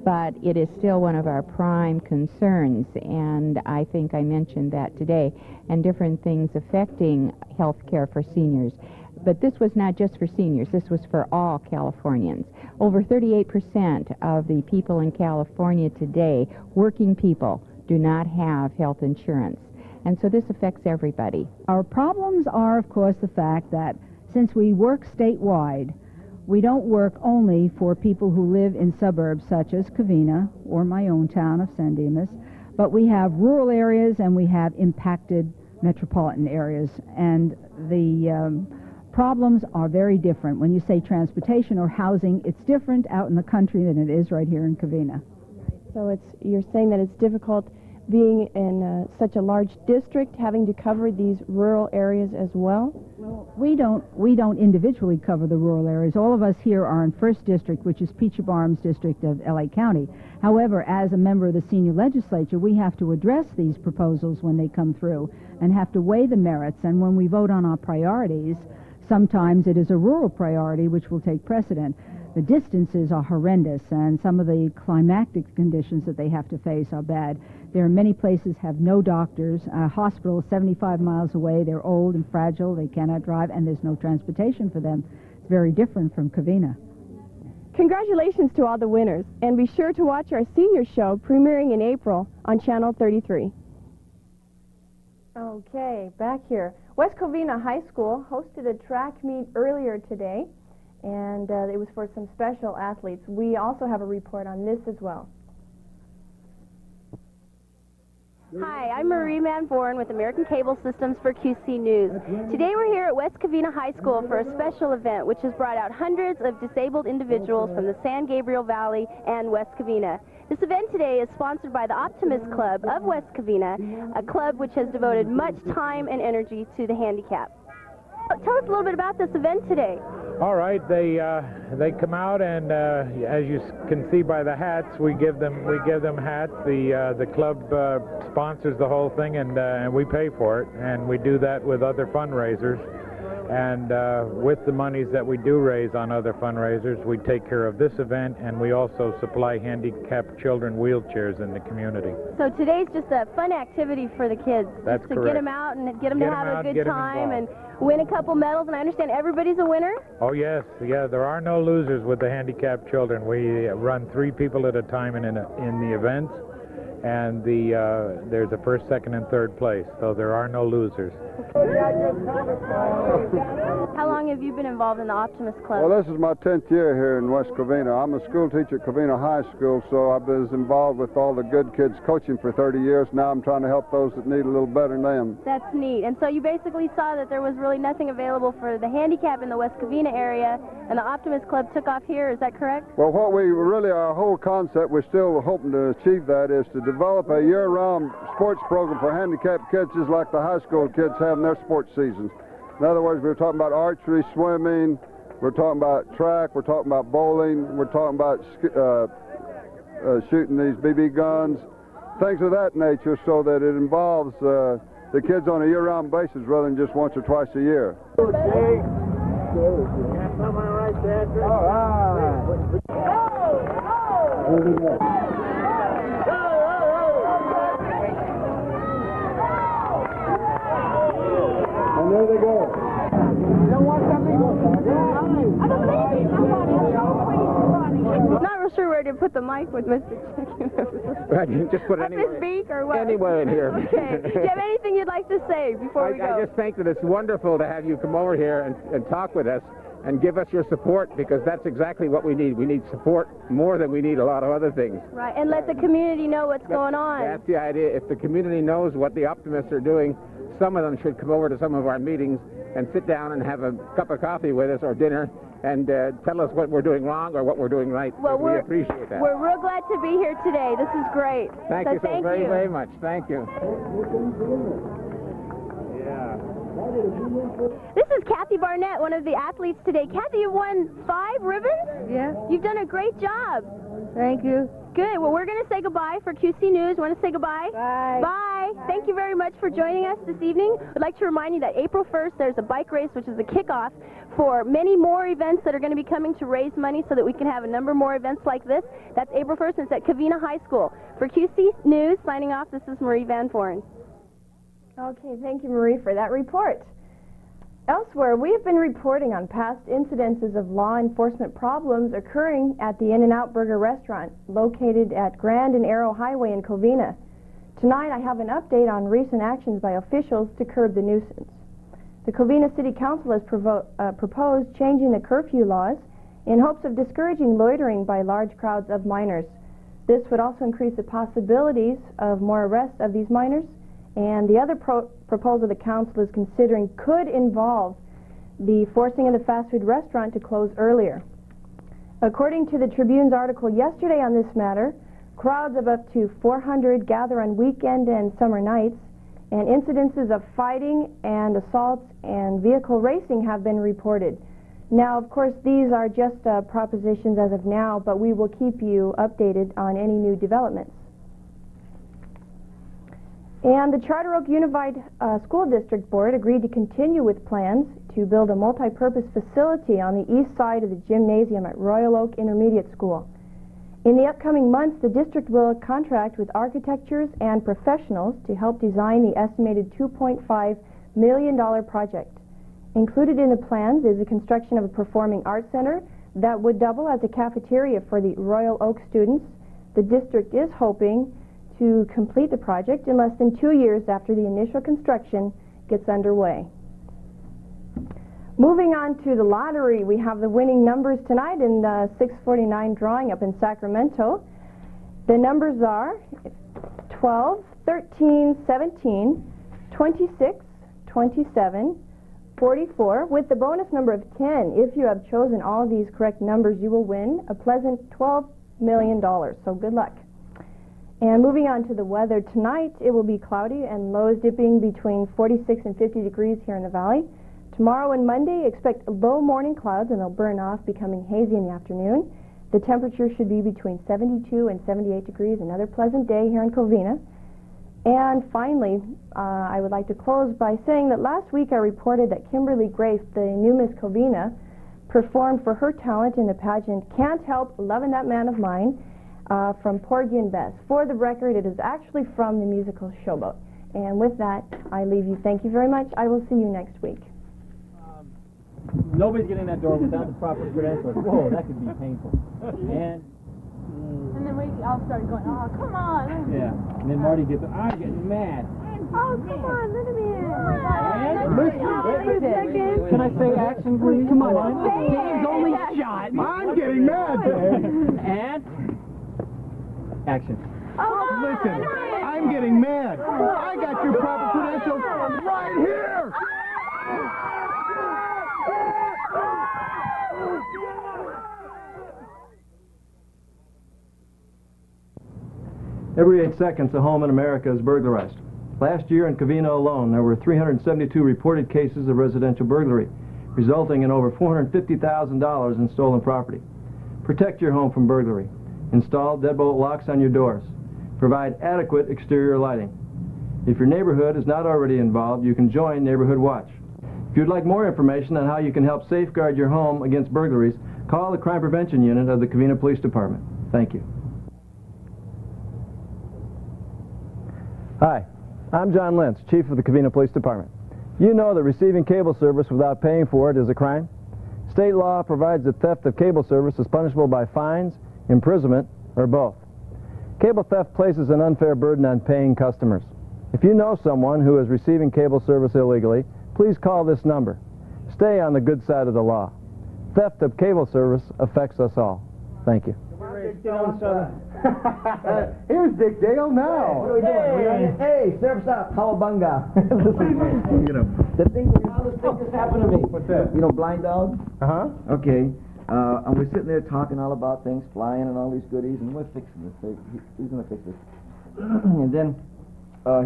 but it is still one of our prime concerns, and I think I mentioned that today, and different things affecting health care for seniors. But this was not just for seniors, this was for all Californians. Over 38% of the people in California today, working people, do not have health insurance. And so this affects everybody. Our problems are, of course, the fact that since we work statewide, We don't work only for people who live in suburbs such as Covina or my own town of San Dimas, but we have rural areas and we have impacted metropolitan areas, and the problems are very different. When you say transportation or housing, it's different out in the country than it is right here in Covina. So you're saying that it's difficult being in such a large district, having to cover these rural areas as well? Well, we don't individually cover the rural areas. All of us here are in 1st District, which is Peacher Barham's district of LA County. However, as a member of the senior legislature, we have to address these proposals when they come through and have to weigh the merits. And when we vote on our priorities, sometimes it is a rural priority which will take precedent. The distances are horrendous, and some of the climactic conditions that they have to face are bad. There are many places have no doctors. A hospital is 75 miles away. They're old and fragile. They cannot drive, and there's no transportation for them. It's very different from Covina. Congratulations to all the winners, and be sure to watch our senior show premiering in April on Channel 33. Okay, back here. West Covina High School hosted a track meet earlier today, and it was for some special athletes. We also have a report on this as well. Hi, I'm Marie Van Born with American Cable Systems for QC News. Today we're here at West Covina High School for a special event which has brought out hundreds of disabled individuals from the San Gabriel Valley and West Covina. This event today is sponsored by the Optimist Club of West Covina, a club which has devoted much time and energy to the handicapped. Tell us a little bit about this event today. All right, they come out, and as you can see by the hats, we give them hats. The club sponsors the whole thing, and we pay for it, and we do that with other fundraisers. And with the monies that we do raise on other fundraisers, we take care of this event, and we also supply handicapped children wheelchairs in the community. So today's just a fun activity for the kids. That's just to correct. Get them out and get them to have a good time and win a couple medals. And I understand everybody's a winner? Oh, yes. Yeah, there are no losers with the handicapped children. We run 3 people at a time in the events, and there's a 1st, 2nd, and 3rd place, so there are no losers. How long have you been involved in the Optimist Club? Well, this is my 10th year here in West Covina. I'm a school teacher at Covina High School, so I've been involved with all the good kids coaching for 30 years. Now I'm trying to help those that need a little better than them. That's neat. And so you basically saw that there was really nothing available for the handicap in the West Covina area, and the Optimist Club took off here. Is that correct? Well, what we really, our whole concept, we're still hoping to achieve that, is to develop a year-round sports program for handicapped kids, just like the high school kids have in their sports seasons. In other words, we're talking about archery, swimming, we're talking about track, we're talking about bowling, we're talking about shooting these BB guns, things of that nature, so that it involves the kids on a year-round basis rather than just once or twice a year. And there they go. You don't want something? Not real sure where to put the mic with Mr. Chicken. Just put it Up anywhere. his beak or what? Anywhere in here. Okay. Do you have anything you'd like to say before we go? I just think that it's wonderful to have you come over here and talk with us and give us your support, because that's exactly what we need. We need support more than we need a lot of other things. Right, and let the community know what's going on. That's the idea. If the community knows what the Optimists are doing, some of them should come over to some of our meetings and sit down and have a cup of coffee with us or dinner and tell us what we're doing wrong or what we're doing right. Well, we appreciate that. We're real glad to be here today. This is great. Thank you so very, very much. Thank you. This is Kathy Barnett, one of the athletes today. Kathy, you won 5 ribbons? Yes. You've done a great job. Thank you. Good. Well, we're going to say goodbye for QC News. Want to say goodbye? Bye. Bye. Thank you very much for joining us this evening. I'd like to remind you that April 1st, there's a bike race, which is the kickoff for many more events that are going to be coming to raise money so that we can have a number more events like this. That's April 1st, and it's at Covina High School. For QC News, signing off, this is Marie Van Foren. Okay, thank you, Marie, for that report. Elsewhere, we have been reporting on past incidences of law enforcement problems occurring at the In-N-Out Burger restaurant located at Grand and Arrow Highway in Covina. Tonight, I have an update on recent actions by officials to curb the nuisance. The Covina City Council has proposed changing the curfew laws in hopes of discouraging loitering by large crowds of minors. This would also increase the possibilities of more arrests of these minors, and the other proposal the council is considering could involve the forcing of the fast food restaurant to close earlier. According to the Tribune's article yesterday on this matter, crowds of up to 400 gather on weekend and summer nights, and incidences of fighting and assaults and vehicle racing have been reported. Now, of course, these are just propositions as of now, but we will keep you updated on any new developments. And the Charter Oak Unified School District Board agreed to continue with plans to build a multi-purpose facility on the east side of the gymnasium at Royal Oak Intermediate School. In the upcoming months, the district will contract with architects and professionals to help design the estimated $2.5 million project. Included in the plans is the construction of a performing arts center that would double as a cafeteria for the Royal Oak students. The district is hoping to complete the project in less than 2 years after the initial construction gets underway. Moving on to the lottery, we have the winning numbers tonight in the 649 drawing up in Sacramento. The numbers are 12, 13, 17, 26, 27, 44, with the bonus number of 10. If you have chosen all of these correct numbers, you will win a pleasant $12 million, so good luck. And moving on to the weather, tonight it will be cloudy and lows dipping between 46 and 50 degrees here in the valley. Tomorrow and Monday, expect low morning clouds and they'll burn off, becoming hazy in the afternoon. The temperature should be between 72 and 78 degrees, another pleasant day here in Covina. And finally, I would like to close by saying that last week I reported that Kimberly Grace, the new Miss Covina, performed for her talent in the pageant Can't Help Loving That Man of Mine from Porgy and Bess. For the record, it is actually from the musical Showboat. And with that, I leave you. Thank you very much. I will see you next week. Nobody's getting in that door without the proper credentials. Whoa, that could be painful. And then we all started going, oh, come on. Yeah. And then Marty gets, I'm getting mad. Oh, come on, let him in. Can I say action, please? Come on. Dave's only shot. I'm getting mad, Dave. And action. Oh, listen, I'm getting mad. I got your proper credentials right here. Every 8 seconds, a home in America is burglarized. Last year in Covina alone, there were 372 reported cases of residential burglary, resulting in over $450,000 in stolen property. Protect your home from burglary. Install deadbolt locks on your doors. Provide adequate exterior lighting. If your neighborhood is not already involved, you can join Neighborhood Watch. If you'd like more information on how you can help safeguard your home against burglaries, call the Crime Prevention Unit of the Covina Police Department. Thank you. Hi, I'm John Lentz, Chief of the Covina Police Department. You know that receiving cable service without paying for it is a crime. State law provides that theft of cable service is punishable by fines, imprisonment, or both. Cable theft places an unfair burden on paying customers. If you know someone who is receiving cable service illegally, please call this number. Stay on the good side of the law. Theft of cable service affects us all. Thank you. Here's Dick Dale now. What are we doing? Hey, surf's up. Cowabunga. The thing, how this thing just happened to me. What's that? You know, blind dog? Uh-huh. Okay. And we're sitting there talking all about things, flying and all these goodies, and we're fixing this. He's going to fix this. And then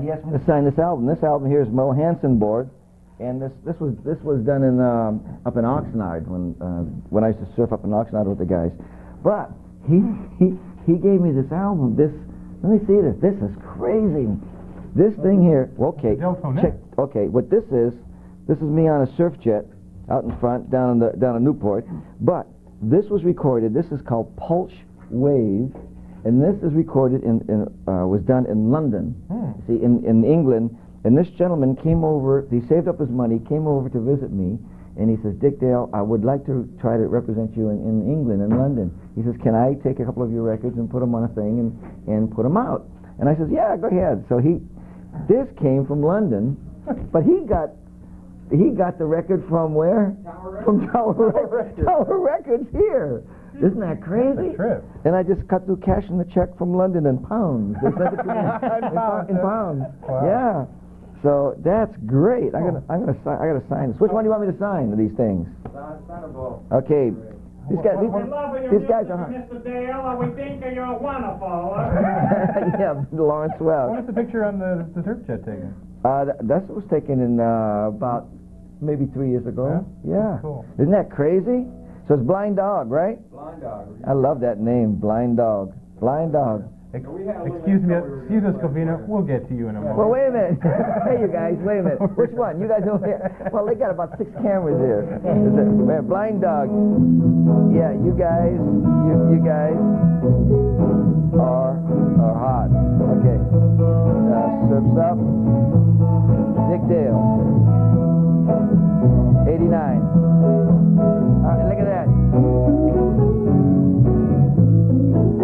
he asked me to sign this album. This album here is Mo Hansen board, and this was done in up in Oxnard when I used to surf up in Oxnard with the guys. But he gave me this album. Let me see this. This is crazy. This thing here. Okay. Check. Okay. What this is me on a surf jet out in front down in Newport. But this was recorded. This is called Pulse Wave, and this is recorded was done in London. See, in England. And this gentleman came over. He saved up his money, came over to visit me. And he says, Dick Dale, I would like to try to represent you in England, in London. He says, can I take a couple of your records and put them on a thing and put them out? And I says, yeah, go ahead. So this came from London, but he got He got the record from where? From Tower Records here. Isn't that crazy? It's a trip. And I just cut through cashing the check from London in pounds. They sent it to me in pounds. Wow. Yeah. So that's great. I gotta sign this. Which one do you want me to sign of these things? Sign them both. Okay. These guys are hard. Mr. Dale, we think you're wonderful. Yeah, Lawrence Wells. What was the picture on the surf jet taken? That was taken in about maybe 3 years ago. Yeah. Cool. Isn't that crazy? So it's Blind Dog, right? Blind Dog. I love that name, Blind Dog. Blind Dog. Excuse us, Covina. We'll get to you in a moment. Well, wait a minute. Hey, you guys, wait a minute. Which one? You guys over here? Well, they got about 6 cameras here. Blind Dog. Yeah, you guys are hot. Okay. Surf's Up. Dick Dale. 89. All right, look at that.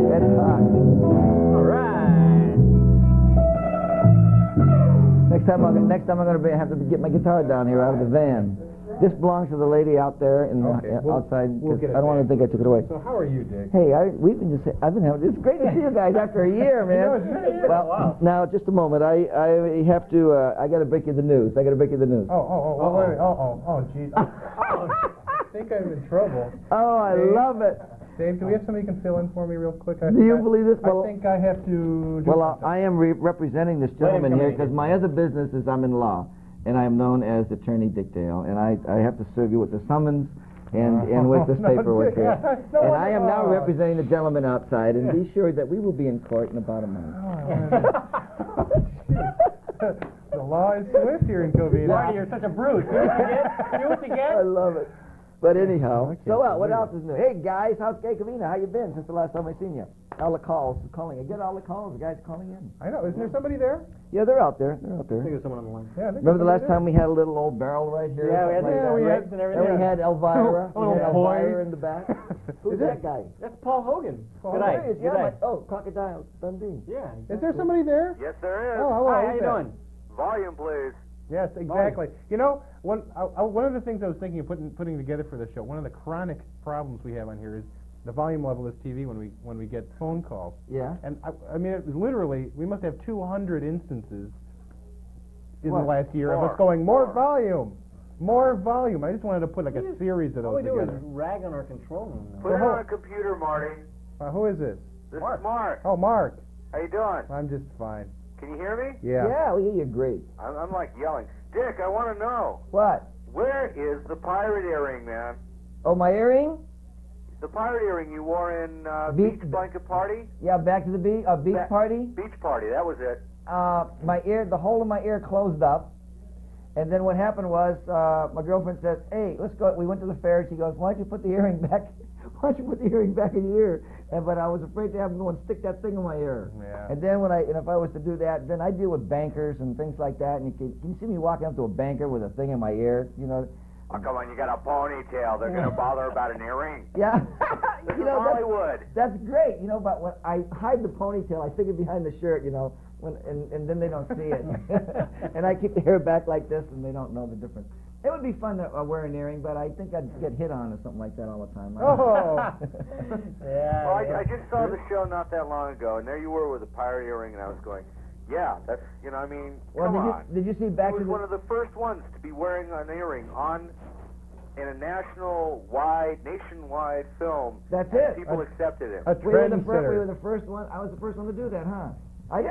That's hot. All right. Next time I'm going to have to get my guitar down here out of the van. This belongs to the lady out there in outside. I don't want to think I took it away. So how are you, Dick? Hey, I've been having. It's great to see you guys after a year, man. Well, now just a moment. I have to. I got to break you the news. Wait. Oh, jeez. I think I'm in trouble. Oh, I love it. Dave, do we have somebody who can fill in for me real quick? Do you believe this? I think I have to. I am representing this gentleman here because my other business is I'm in law, and I am known as Attorney Dick Dale, and I have to serve you with the summons and with this paperwork here. And I am now representing the gentleman outside, and be sure that we will be in court in about a month. The law is swift here in Covina. Marty, you're such a brute. See what you get? I love it. But anyhow, so what else is new? Hey guys, how's Gay Covina? How you been since the last time I seen you? All the calls, calling. I get all the calls. The guys calling in. I know. Isn't there somebody there? Yeah, they're out there. They're out there. I think there's someone on the line. Yeah, remember the last time we had a little old barrel right here? Yeah, we had and we had Elvira. We had Elvira in the back. Who's that guy? That's Paul Hogan. Good day. Crocodile Dundee. Yeah. Is there somebody there? Yes, there is. Oh, hello. Hi, how you doing? Volume, please. Yes, exactly. You know, one of the things I was thinking of putting together for this show, one of the chronic problems we have on here is the volume level of this TV when we get phone calls. Yeah. And I mean, it was literally, we must have 200 instances in the last year of us going, more volume. I just wanted to put like a series of those together. All we do is rag on our control room. Put it on a computer, Marty. Who is this? This is Mark. Oh, Mark. How you doing? I'm just fine. Can you hear me? Yeah. Yeah, we hear you great. I'm like yelling. Dick, I want to know. What? Where is the pirate earring, man? Oh, my earring? The pirate earring you wore in Beach Blanket Party? Yeah, back to the beach party? Beach Party, that was it. The hole in my ear closed up. And then what happened was, my girlfriend said, hey, let's go. We went to the fair, and she goes, why don't you put the earring back? Why don't you put the earring back in your ear? But I was afraid to have him go and stick that thing in my ear. Yeah. And then if I was to do that, then I deal with bankers and things like that. And can you see me walking up to a banker with a thing in my ear? You know. Oh, come on, you got a ponytail. They're going to bother about an earring. Yeah. This is Hollywood. That's great, but when I hide the ponytail, I stick it behind the shirt, and then they don't see it. And I keep the hair back like this, and they don't know the difference. It would be fun to wear an earring, but I think I'd get hit on or something like that all the time. Oh! Yeah. Well, I just saw the show not that long ago, and there you were with a pirate earring, and I was going, yeah, that's, come on. Did you see Back to the... one of the first ones to be wearing an earring in a nationwide film. That's it. People accepted him. We were the first one. I was the first one to do that, huh? I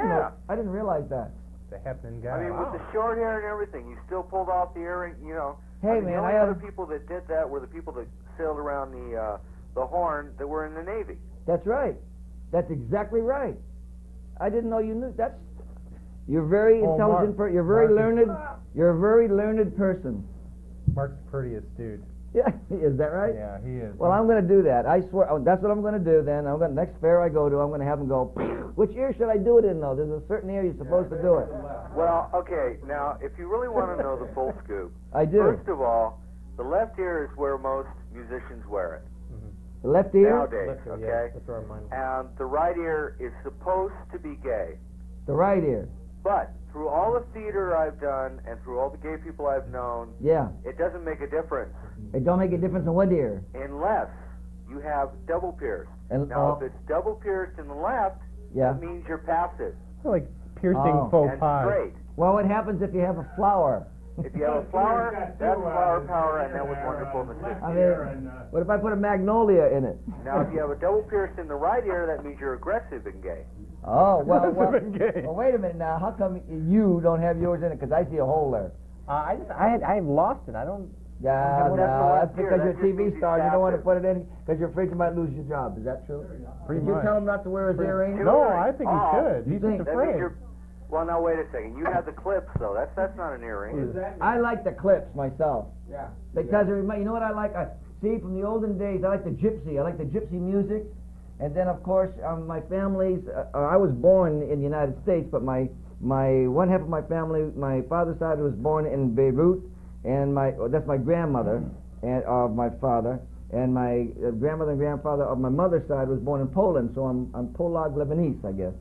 didn't realize that. The happening guy. I mean, with the short hair and everything, you still pulled off the earring, Hey, man, the only other people that did that were the people that sailed around the Horn that were in the Navy. That's right. That's exactly right. I didn't know you knew. You're very intelligent. You're very learned. You're a very learned person. Mark's the prettiest dude. Yeah, is that right? Yeah, he is. Well, I'm going to do that. I swear. That's what I'm going to do then. Next fair I go to, I'm going to have him go, which ear should I do it in, though? There's a certain ear you're supposed to do it. Well, okay. Now, if you really want to know the full scoop, I do. First of all, the left ear is where most musicians wear it. The left ear? Nowadays, okay? Yeah, that's where mine. And the right ear is supposed to be gay. The right ear. But through all the theater I've done and through all the gay people I've known, Yeah. it doesn't make a difference It don't make a difference in what ear. unless you have double pierced. And, Now, if it's double pierced in the left, Yeah. that means you're passive Like piercing Oh. faux and pas. straight. Well, what happens if you have a flower? If you have a flower, that's flower power, and that was wonderful in the 60s. I mean, what if I put a magnolia in it? Now, if you have a double pierced in the right ear, that means you're aggressive and gay. Oh, well, well wait a minute now. How come you don't have yours in it? Because I see a hole there. I've lost it. I don't. Yeah, Well, no, that's that's because you're a just means TV he's star and you don't want to passive. put it in because you're afraid you might lose your job. Is that true? Pretty Did you much. tell him not to wear his earrings? No, I think he Oh. should. He's just think- That means afraid. you're. Well, now wait a second. You have the clips, though. That's not an earring. I like the clips myself. Yeah. Because it you know what I like? See, from the olden days, I like the gypsy. I like the gypsy music. And then, of course, my family's, I was born in the United States, but my one half of my family, my father's side was born in Beirut, and that's my grandmother and of my father, and my grandmother and grandfather of my mother's side was born in Poland, so I'm Polak Lebanese, I guess,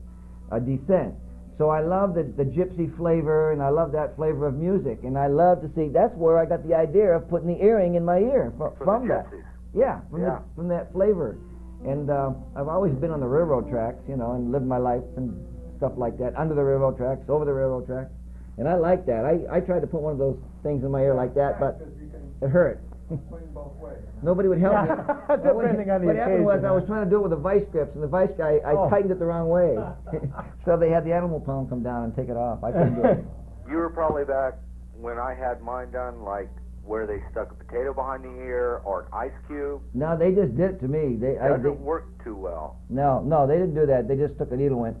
descent. So I love the gypsy flavor, and I love that flavor of music, and I love to see. That's where I got the idea of putting the earring in my ear from that. gypsies. Yeah, Yeah. From that flavor. And I've always been on the railroad tracks, you know, and lived my life and stuff like that, under the railroad tracks, over the railroad tracks. And I like that. I tried to put one of those things in my ear like that, but it hurt. Nobody would help me. Depending on the What happened was occasion, I was trying to do it with the vice grips, and the vice guy, I tightened it the wrong way. So they had the animal pound come down and take it off. I couldn't do it. You were probably back when I had mine done, like where they stuck a potato behind the ear or an ice cube. No, they just did it to me. It doesn't work too well. No, they didn't do that. They just took a needle and went,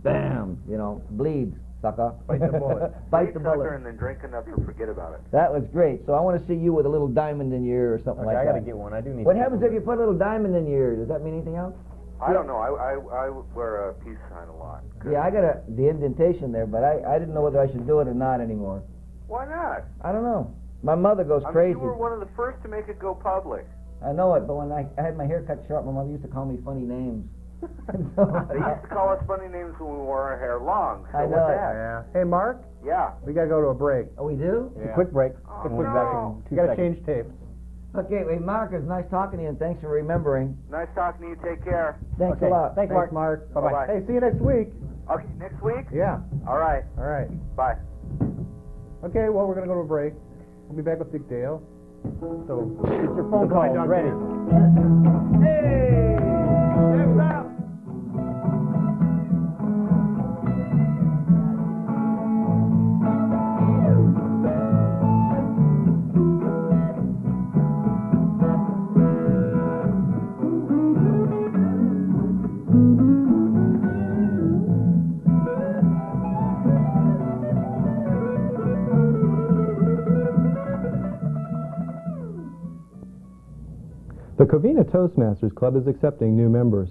bam, you know, bleed, sucker. Bite the bullet. Bite the Sucker bullet. and then drink enough to forget about it. That was great. So I want to see you with a little diamond in your ear or something like I that. gotta get one. I do need. What happens if you put a little diamond in your ear? Does that mean anything else? I don't know. I wear a peace sign a lot. Yeah, I got the indentation there, but I didn't know whether I should do it or not anymore. Why not? I don't know. My mother goes I mean, crazy. you were one of the first to make it go public. I know it, but when I had my hair cut short, my mother used to call me funny names. They used to call us funny names when we wore our hair long. So I know what's it. that? Yeah. Hey, Mark, Yeah. we gotta go to a break. Oh, we do? Yeah. Quick break. Oh, Quick no. back in 2 You gotta seconds. change tapes. Okay, hey, Mark, it's nice talking to you, and thanks for remembering. Nice talking to you. Take care. Thanks Okay. a lot. Thanks, Mark. Bye-bye. Bye-bye. Hey, see you next week. Okay, next week? Yeah. All right. All right. Bye. Okay, well, we're gonna go to a break. We'll be back with Dick Dale. So, Get your phone Goodbye, calls Dr. ready. Hey! Time's up! The Covina Toastmasters Club is accepting new members.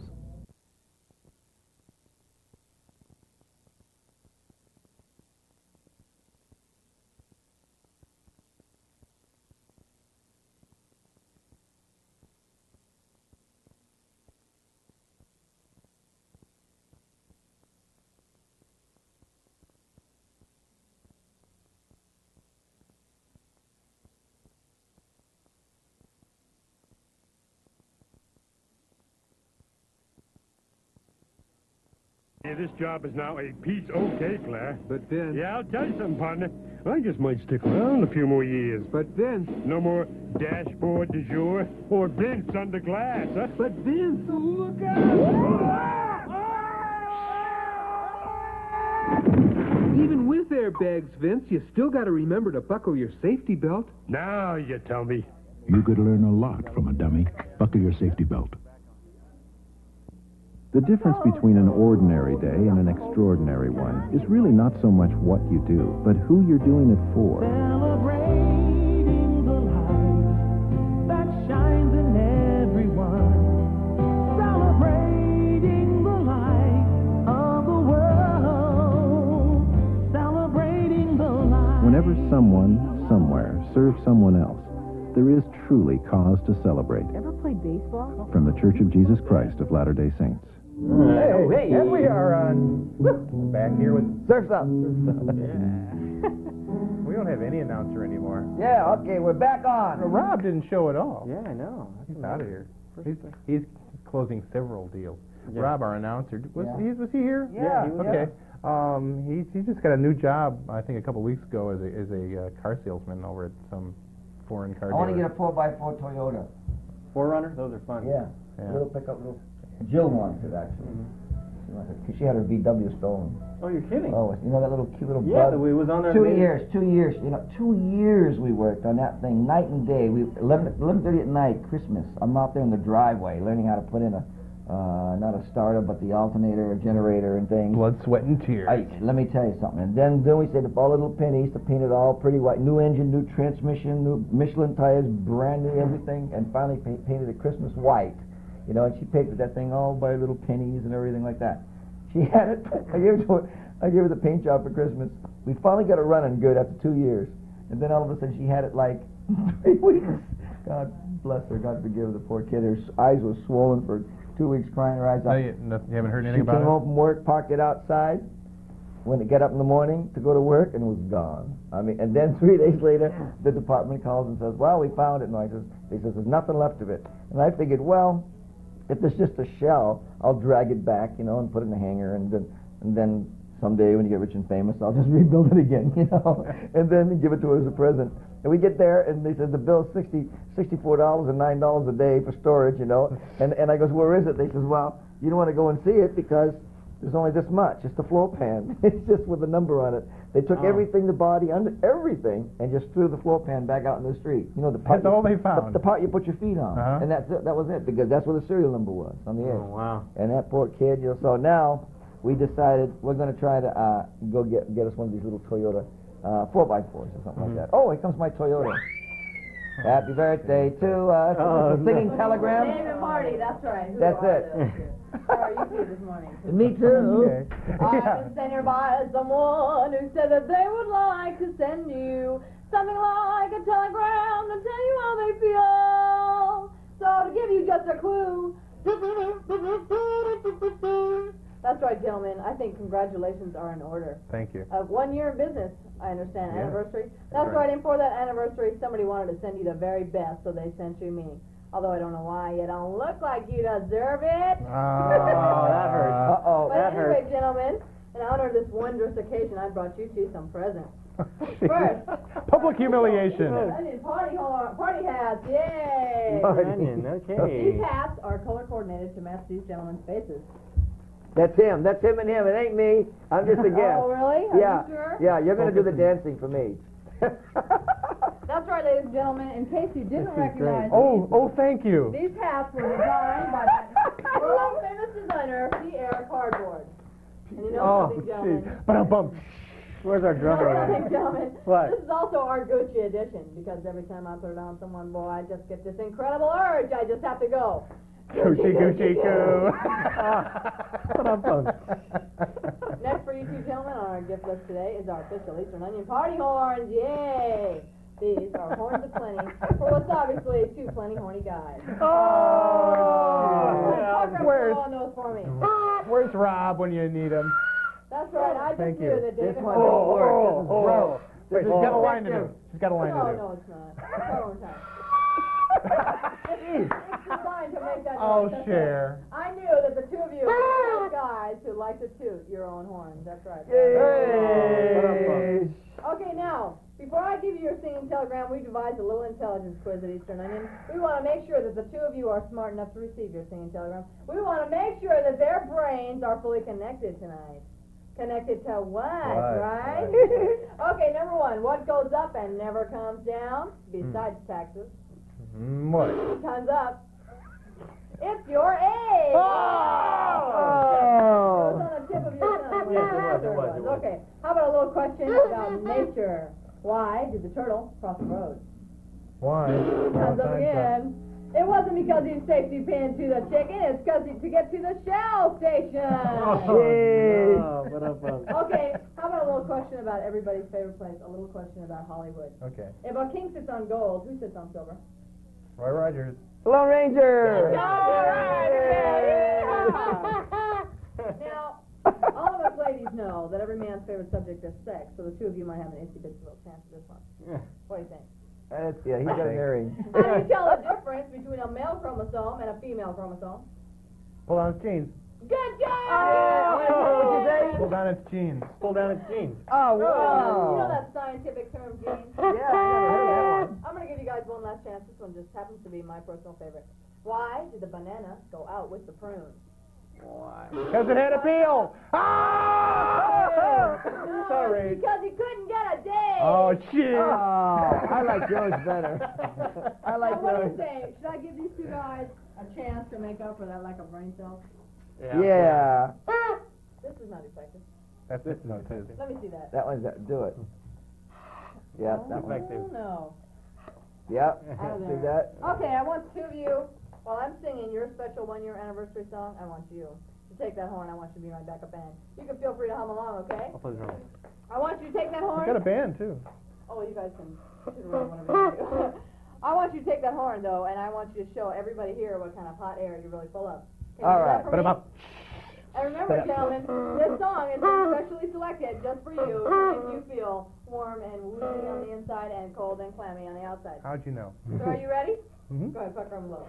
Yeah, this job is now a piece okay, Claire. But then... Yeah, I'll tell you something, partner. I just might stick around a few more years. But then... No more dashboard du jour or Vince under glass, huh? But Vince... Look out! Even with airbags, Vince, you still got to remember to buckle your safety belt. Now you tell me. You could learn a lot from a dummy. Buckle your safety belt. The difference between an ordinary day and an extraordinary one is really not so much what you do, but who you're doing it for. Celebrating the light that shines in everyone. Celebrating the light of the world. Celebrating the light. Whenever someone, somewhere, serves someone else, there is truly cause to celebrate. Ever played baseball? From the Church of Jesus Christ of Latter-day Saints. Hey, and we are back here with Surf's Up. We don't have any announcer anymore. Yeah, okay, we're back on. Rob didn't show at all. Yeah, I know. He's out of here. He's closing several deals. Yeah. Rob, our announcer, was he here? Yeah. he was. Okay. He just got a new job, I think, a couple weeks ago as a car salesman over at some foreign car I want to dealer. get a 4x4 Toyota. 4Runner? Those are fun. Yeah. Yeah. Little pickup, little. Jill wants it actually. She had her VW stolen. Oh, you're kidding? Oh, you know that little cute little Yeah, bug? it was on there. 2 years. You know, 2 years we worked on that thing, night and day. 11:30 at night, Christmas. I'm out there in the driveway learning how to put in a, not a starter, but the alternator, a generator, and things. Blood, sweat, and tears. Let me tell you something. And then we saved up all the little pennies to paint it all pretty white. New engine, new transmission, new Michelin tires, brand new everything, and finally painted it Christmas white. You know, and she paid for that thing all by little pennies and everything like that. She had it. I gave her the paint job for Christmas. We finally got it running good after 2 years, and then all of a sudden she had it like 3 weeks. God bless her. God forgive the poor kid. Her eyes were swollen for 2 weeks, crying her eyes out. You haven't heard anything She about came it? home from work, parked it outside. When it got up in the morning to go to work, and it was gone. I mean, and then 3 days later, the department calls and says, "Well, we found it." And they says, "There's nothing left of it." And I figured, well, if there's just a shell, I'll drag it back, you know, and put it in a hanger, and then someday when you get rich and famous, I'll just rebuild it again, you know, and then give it to her as a present. And we get there, and they said the bill's $64 and $9 a day for storage, you know, and I goes, "Where is it?" They says, "Well, you don't want to go and see it because there's only this much. It's the floor pan. It's just with a number on it." They took everything, the body, under everything, and just threw the floor pan back out in the street. You know, the part That's all they found. The part you put your feet on, and that's it. That was it, because that's where the serial number was on the edge. Oh, wow. And that poor kid, you know. So now we decided we're going to try to go get us one of these little Toyota 4x4s or something like that. Oh, here comes my Toyota. Happy birthday to us. It's a singing telegram. Dave and Marty, that's right. Who That's are it. those? How are you two this morning? Me too. I've been sent here by someone who said that they would like to send you something like a telegram to tell you how they feel. So to give you just a clue. That's right, gentlemen. I think congratulations are in order. Thank you. 1 year in business, I understand. Yeah. Anniversary. That's right. And for that anniversary, somebody wanted to send you the very best, so they sent you me. Although I don't know why you don't look like you deserve it. Oh, that hurts. Uh-oh. But anyway, gentlemen, in honor of this wondrous occasion, I brought you two some presents. First, Public humiliation. Onion party hats, yay! Onion, okay. These hats are color coordinated to match these gentlemen's faces. That's him. That's him and him. It ain't me. I'm just a guest. Oh, really? Are Yeah. you sure? Yeah, you're going to do the dancing for me. That's right, ladies and gentlemen. In case you didn't recognize Oh, thank you. these hats were designed by the world famous designer Pierre Cardboard. And you know something, gentlemen? But I'm bummed. Where's our drummer? Something, gentlemen. What? This is also our Gucci edition, because every time I put it on someone, boy, I just get this incredible urge. I just have to go. Gucci, Gucci, goo. But I'm bummed. Next for you two gentlemen on our gift list today is our official Eastern Onion party horns. Yay! These are horns of plenty for what's obviously two plenty horny guys. Where's on those for me. Where's Rob when you need him? That's right. I just Thank knew you. that David. Wait, she's got a line to do. She's got a line to do. No, it's not. It's our own time. It's designed to make that Oh, noise. share. I knew that the two of you are guys who like to toot your own horns. That's right. Yay! Okay, now, before I give you your singing telegram, we devised a little intelligence quiz at Eastern Onion. We want to make sure that the two of you are smart enough to receive your singing telegram. We want to make sure that their brains are fully connected tonight. Connected to what, right? Okay, number one, what goes up and never comes down, besides taxes? What? Comes up. It's your age! Oh! It was on the tip of your tongue. Yes, it was. Okay, how about a little question about nature? Why did the turtle cross the road? Why? Comes up again. It wasn't because he's safety pinned to the chicken, it's because to get to the Shell station. Okay, how about a little question about everybody's favorite place? A little question about Hollywood. Okay. If a king sits on gold, who sits on silver? Roy Rogers. Lone Ranger! know that every man's favorite subject is sex, so the two of you might have an itsy bitsy little chance at this one. Yeah. What do you think? Yeah, he got married. How do you tell the difference between a male chromosome and a female chromosome? Pull down its jeans. Good job! What'd you say? Pull down its jeans. Pull down its jeans. Oh, wow. You know that scientific term, genes? Yeah, I never heard that one. I'm going to give you guys one last chance. This one just happens to be my personal favorite. Why did the banana go out with the prune? Why? Because it had a peel. Ah! Sorry. Because he couldn't get a date. Oh, shit. Oh, I like yours better. I like What do yours. you say? Should I give these two guys a chance to make up for that lack of brain cells? Yeah. This is not effective. That's it. No, it is. Let me see that. That one's do it. Yeah, that one. Oh, no. Yep. Out of See there. that? Okay, I want two of you, while I'm singing your special one-year anniversary song, I want you to take that horn. I want you to be my backup band. You can feel free to hum along, okay? I'll play the drum. I want you to take that horn. We got a band, too. Oh, you guys can do whatever you do. I want you to take that horn, though, and I want you to show everybody here what kind of hot air you're really full of. Can you All do that right. for Put me? 'em up. And remember, gentlemen, this song is specially selected just for you to make you feel warm and woozy on the inside and cold and clammy on the outside. How'd you know? So are you ready? Mm-hmm. Go ahead, pucker 'em low.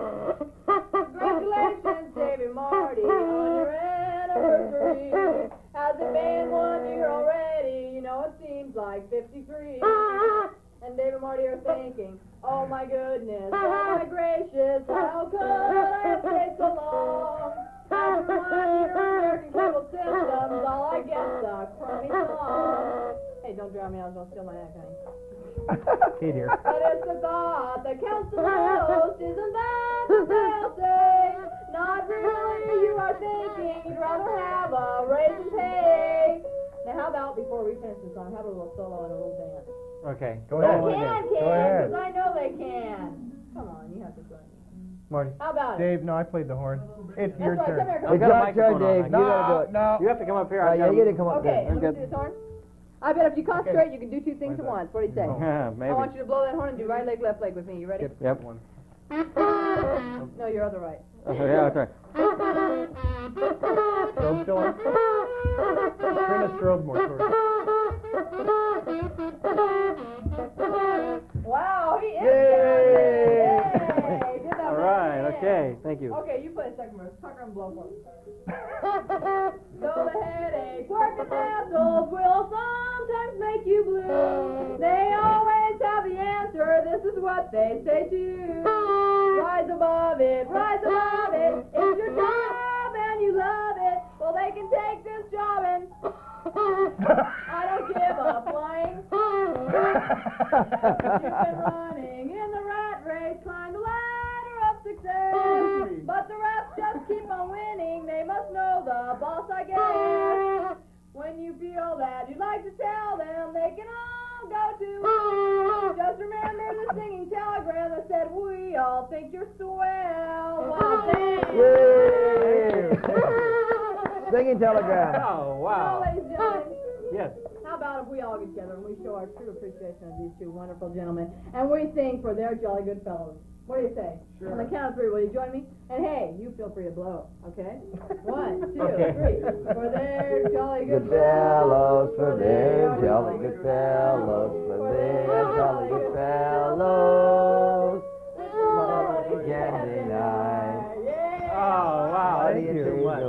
Congratulations, Davey Marty, on your anniversary. Has it been 1 year already? You know, it seems like 53. And David Marty are thinking, oh my goodness, oh my gracious, how could I have stayed so long? After 1 year of American cable systems, all I get's a crummy song. Hey, don't drown me, I was gonna steal my act, honey. Kate here. But it's the thought that counts the most, isn't that what they'll say? Not really, you are thinking you'd rather have a raise in pay. Now how about, before we finish the song, how about a little solo and a little dance? Okay. Go ahead. They can, Go ahead. because I know they can. Come on, you have to join me. Marty. How about it? Dave, no, I played the horn. It's That's your right, turn. come here, come We here. got your turn, Dave. You gotta do it. No. You have to come up here. Yeah, you gotta come up Okay, there. let me see this horn. I bet if you concentrate, you can do two things at once. What do you say? Yeah, maybe. I want you to blow that horn and do right leg, left leg with me. You ready? Yep. No, your other right. Yeah, that's right. Strobe still on? Turn the strobe more towards you. Wow, he is Yay! Yay! Did that All right right. again. Okay. Thank you. Okay, you play a second verse. Tucker and blow for me. Though the headache, work and hassles will sometimes make you blue, they always have the answer. This is what they say to you. Rise above it, rise above it. It's your job and you love it. Well, they can take this job and I don't give a flying. You've been running in the rat race, climb the ladder of success. But the rest just keep on winning. They must know the boss, I guess. When you feel that you'd like to tell them, they can all go to. Just remember the singing telegram that said, we all think you're swell. Well, thank you. Singing telegram. Oh, Well, wow. ladies and gentlemen, Yes. how about if we all get together and we show our true appreciation of these two wonderful gentlemen and we sing for their jolly good fellows? What do you say? Sure. On the count of three, will you join me? And hey, you feel free to blow, okay? 1, 2, Okay. 3. For their jolly good Good fellows, for their jolly good fellows, for their jolly good fellows. Nobody can deny. Oh, wow. Thank you. Too much.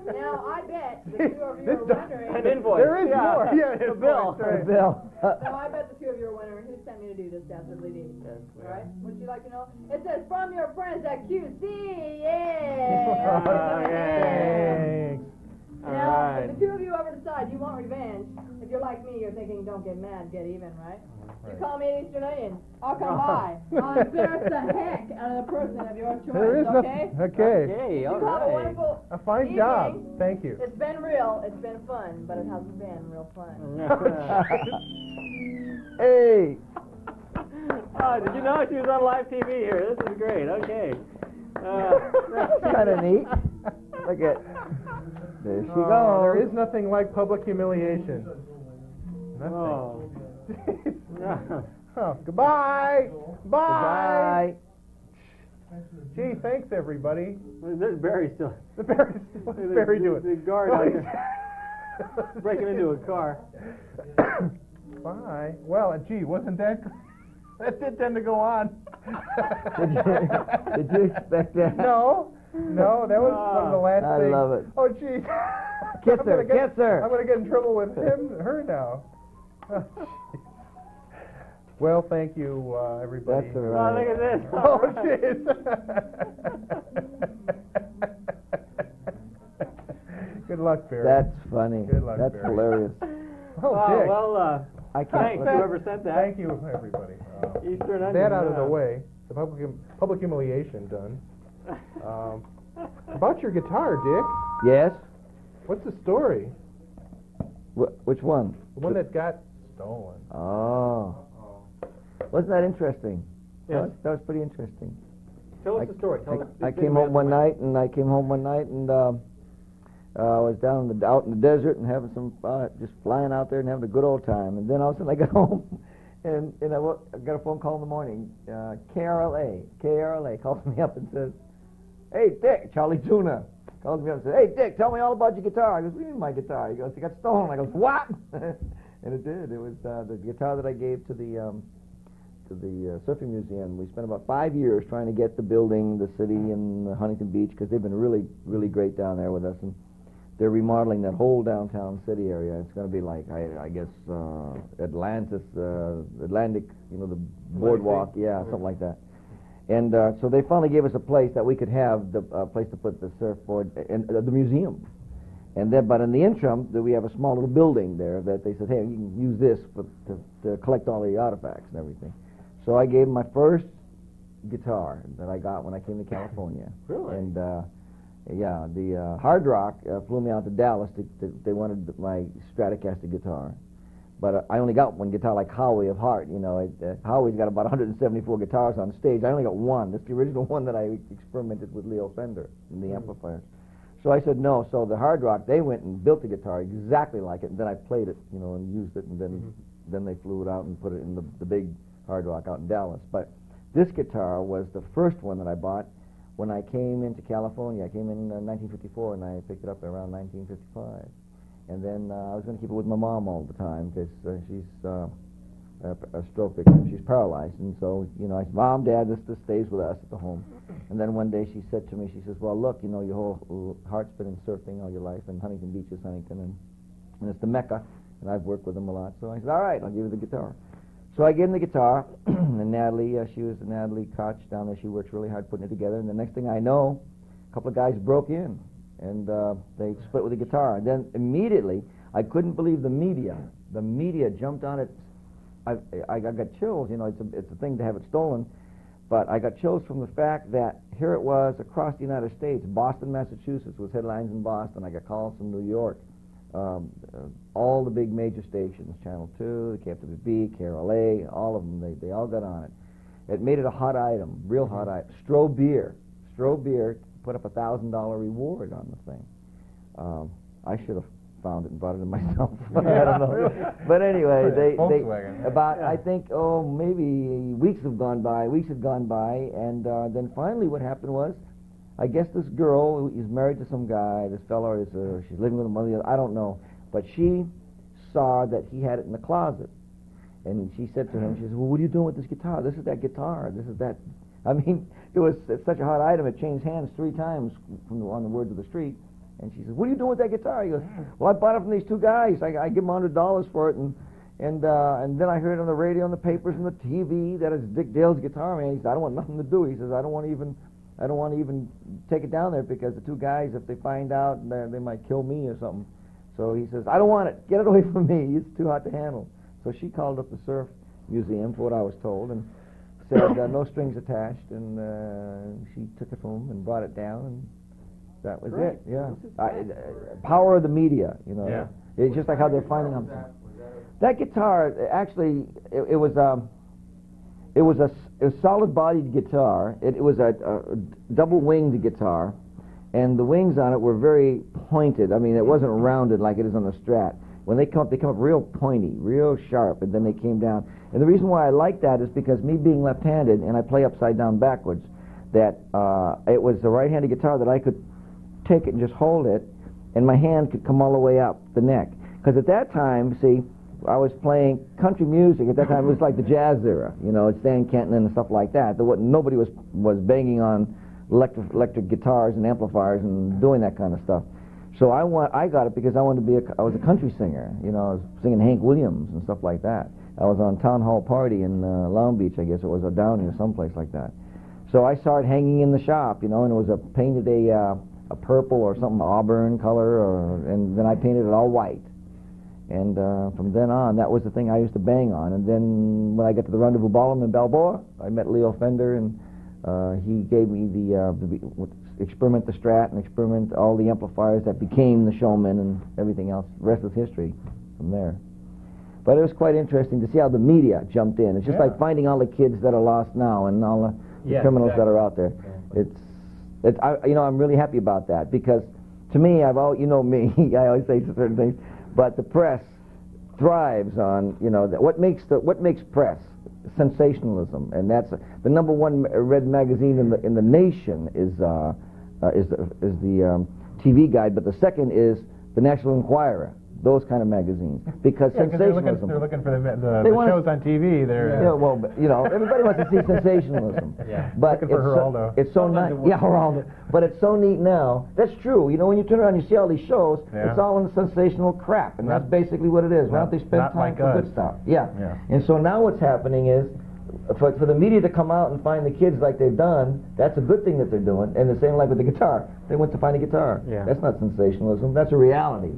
Now, I bet the two of you are wondering. An invoice. There is yeah. more. Yeah, The bill. right. Bill. So I bet the two of you are wondering who sent me to do this dastardly deed. All right? Would you like to know? It says, from your friends at QC. Yeah. Thanks. Now, All if right. the two of you ever decide you want revenge, if you're like me, you're thinking don't get mad, get even, right? You call me an Eastern Onion. I'll come by. I'll embarrass the heck out of the person of your choice, There is okay? nothing. Okay. Okay, You all have a right. wonderful A fine evening. job. Thank you. It's been real. It's been fun, but it hasn't been real fun. Hey. Oh, did you know she was on live TV here? This is great. Okay. That's kind of neat. Look at. There she goes. There is nothing like public humiliation. Nothing. Oh. Oh, goodbye. Bye. Goodbye. Gee, thanks everybody. There's Barry still. The Barry's doing. The guard out here. Breaking into a car. Bye. Well, gee, wasn't that... That did tend to go on. Did you expect that? No, that was one of the last I things. love it. Oh, gee. Kiss her, kiss her. I'm going to get in trouble with her now. Well, thank you, everybody. That's all right. Oh, look at this. Oh, jeez. Good luck, Barry. That's funny. Good luck, That's Barry. hilarious. Oh, Dick. Well, I can't. thanks, whoever sent that. Thank you, everybody. Eastern Onion. That out of the way. The public humiliation done. About your guitar, Dick. Yes? What's the story? Which one? The one that got stolen. Oh. Wasn't that interesting? Yes. That was pretty interesting. Tell us the story. I came home one night, and I was down out in the desert and having some just flying out there and having a good old time. And then all of a sudden I got home, and I got a phone call in the morning. KRLA calls me up and says, "Hey Dick," Charlie Tuna calls me up and says, "Hey Dick, tell me all about your guitar." I goes, "What do you mean my guitar?" He goes, "It got stolen." I goes, "What?" And it did. It was the guitar that I gave to the surfing museum. We spent about 5 years trying to get the building, the city, and Huntington Beach, because they've been really, really great down there with us. And they're remodeling that whole downtown city area. It's going to be like, I guess, Atlantic, the boardwalk, something like that. And so they finally gave us a place that we could have the place to put the surfboard and the museum. And then, but in the interim, we have a small little building there that they said, hey, you can use this to collect all the artifacts and everything. So I gave them my first guitar that I got when I came to California. Really? And the Hard Rock flew me out to Dallas. They wanted my Stratocaster guitar. But I only got one guitar like Howie of Heart. You know, Howie's got about 174 guitars on stage. I only got one. That's the original one that I experimented with Leo Fender in the amplifiers. So I said no. So the Hard Rock, they went and built the guitar exactly like it, and then I played it, you know, and used it, and then they flew it out and put it in the big Hard Rock out in Dallas. But this guitar was the first one that I bought when I came into California. I came in 1954, and I picked it up around 1955. And then I was going to keep it with my mom all the time because she's a stroke victim. She's paralyzed. And so, you know, I said, Mom, Dad, this stays with us at the home. And then one day she said to me, she says, well, look, you know, your whole heart's been in surfing all your life, and Huntington Beach is Huntington, and it's the Mecca, and I've worked with them a lot. So I said, all right, I'll give you the guitar. So I gave him the guitar, and Natalie, Natalie Koch down there, she works really hard putting it together, and the next thing I know, a couple of guys broke in, and they split with the guitar. And then immediately, I couldn't believe the media. The media jumped on it. I got chills, you know, it's a thing to have it stolen, but I got chills from the fact that here it was across the United States. Boston, Massachusetts was headlines in Boston. I got calls from New York. All the big major stations, Channel 2, the KFWB, KRLA, all of them, they all got on it. It made it a hot item, real hot item. Stroh Beer put up $1,000 reward on the thing. I should have found it and brought it in myself. I don't know. But anyway, I think, maybe weeks had gone by, and then finally what happened was, I guess this girl is married to some guy, this fellow she's living with him, I don't know, but she saw that he had it in the closet, and she said to him, she said, well, what are you doing with this guitar? This is that guitar, this is that. I mean, it's such a hot item, it changed hands 3 times on the words of the street. And she says, what are you doing with that guitar? He goes, well, I bought it from these 2 guys. I give them $100 for it, and then I heard on the radio and the papers and the TV that it's Dick Dale's guitar. Man, he said, I don't want nothing to do. He says, I don't want to even take it down there because the 2 guys, if they find out, they might kill me or something. So he says, I don't want it. Get it away from me. It's too hot to handle. So she called up the Surf Museum, for what I was told, and said no strings attached, and she took it from him and brought it down, and that was it. Yeah, power of the media. You know, it's just like how they're finding them. That guitar, actually, it was a solid-bodied guitar. It was a double-winged guitar, and the wings on it were very pointed. I mean, it wasn't rounded like it is on the Strat. When they come up real pointy, real sharp, and then they came down. And the reason why I like that is because me being left-handed, and I play upside down backwards, that it was a right-handed guitar that I could take it and just hold it, and my hand could come all the way up the neck. Because at that time, see, I was playing country music. At that time, it was like the jazz era, you know, Stan Kenton and stuff like that. Nobody was banging on electric guitars and amplifiers and doing that kind of stuff. So I got it because I wanted to be I was a country singer, you know. I was singing Hank Williams and stuff like that. I was on Town Hall Party in Long Beach, I guess it was, or Downey or someplace like that. So I started hanging in the shop, you know, and it was painted a purple or something, auburn color, and then I painted it all white. And from then on, that was the thing I used to bang on. And then when I got to the Rendezvous Ballroom in Balboa, I met Leo Fender, and he gave me the experiment the Strat and experiment all the amplifiers that became the Showman and everything else. The rest is history from there. But it was quite interesting to see how the media jumped in. It's just like finding all the kids that are lost now and all the criminals that are out there. You know, I'm really happy about that because to me, you know me, I always say certain things, but the press thrives on, you know, what makes press sensationalism, and that's the number one read magazine in the nation is the TV Guide, but the second is the National Enquirer. Those kind of magazines, because sensationalism. They're looking for the shows on TV. Yeah, well, you know, everybody wants to see sensationalism. But looking for Geraldo. It's so nice. Yeah, Geraldo. But it's so neat now. That's true. You know, when you turn around, you see all these shows. It's all in sensational crap, and that's basically what it is. Why don't they spend time for good stuff? Yeah. And so now what's happening is, for the media to come out and find the kids like they've done, that's a good thing that they're doing. And the same like with the guitar. They went to find a guitar. That's not sensationalism. That's a reality.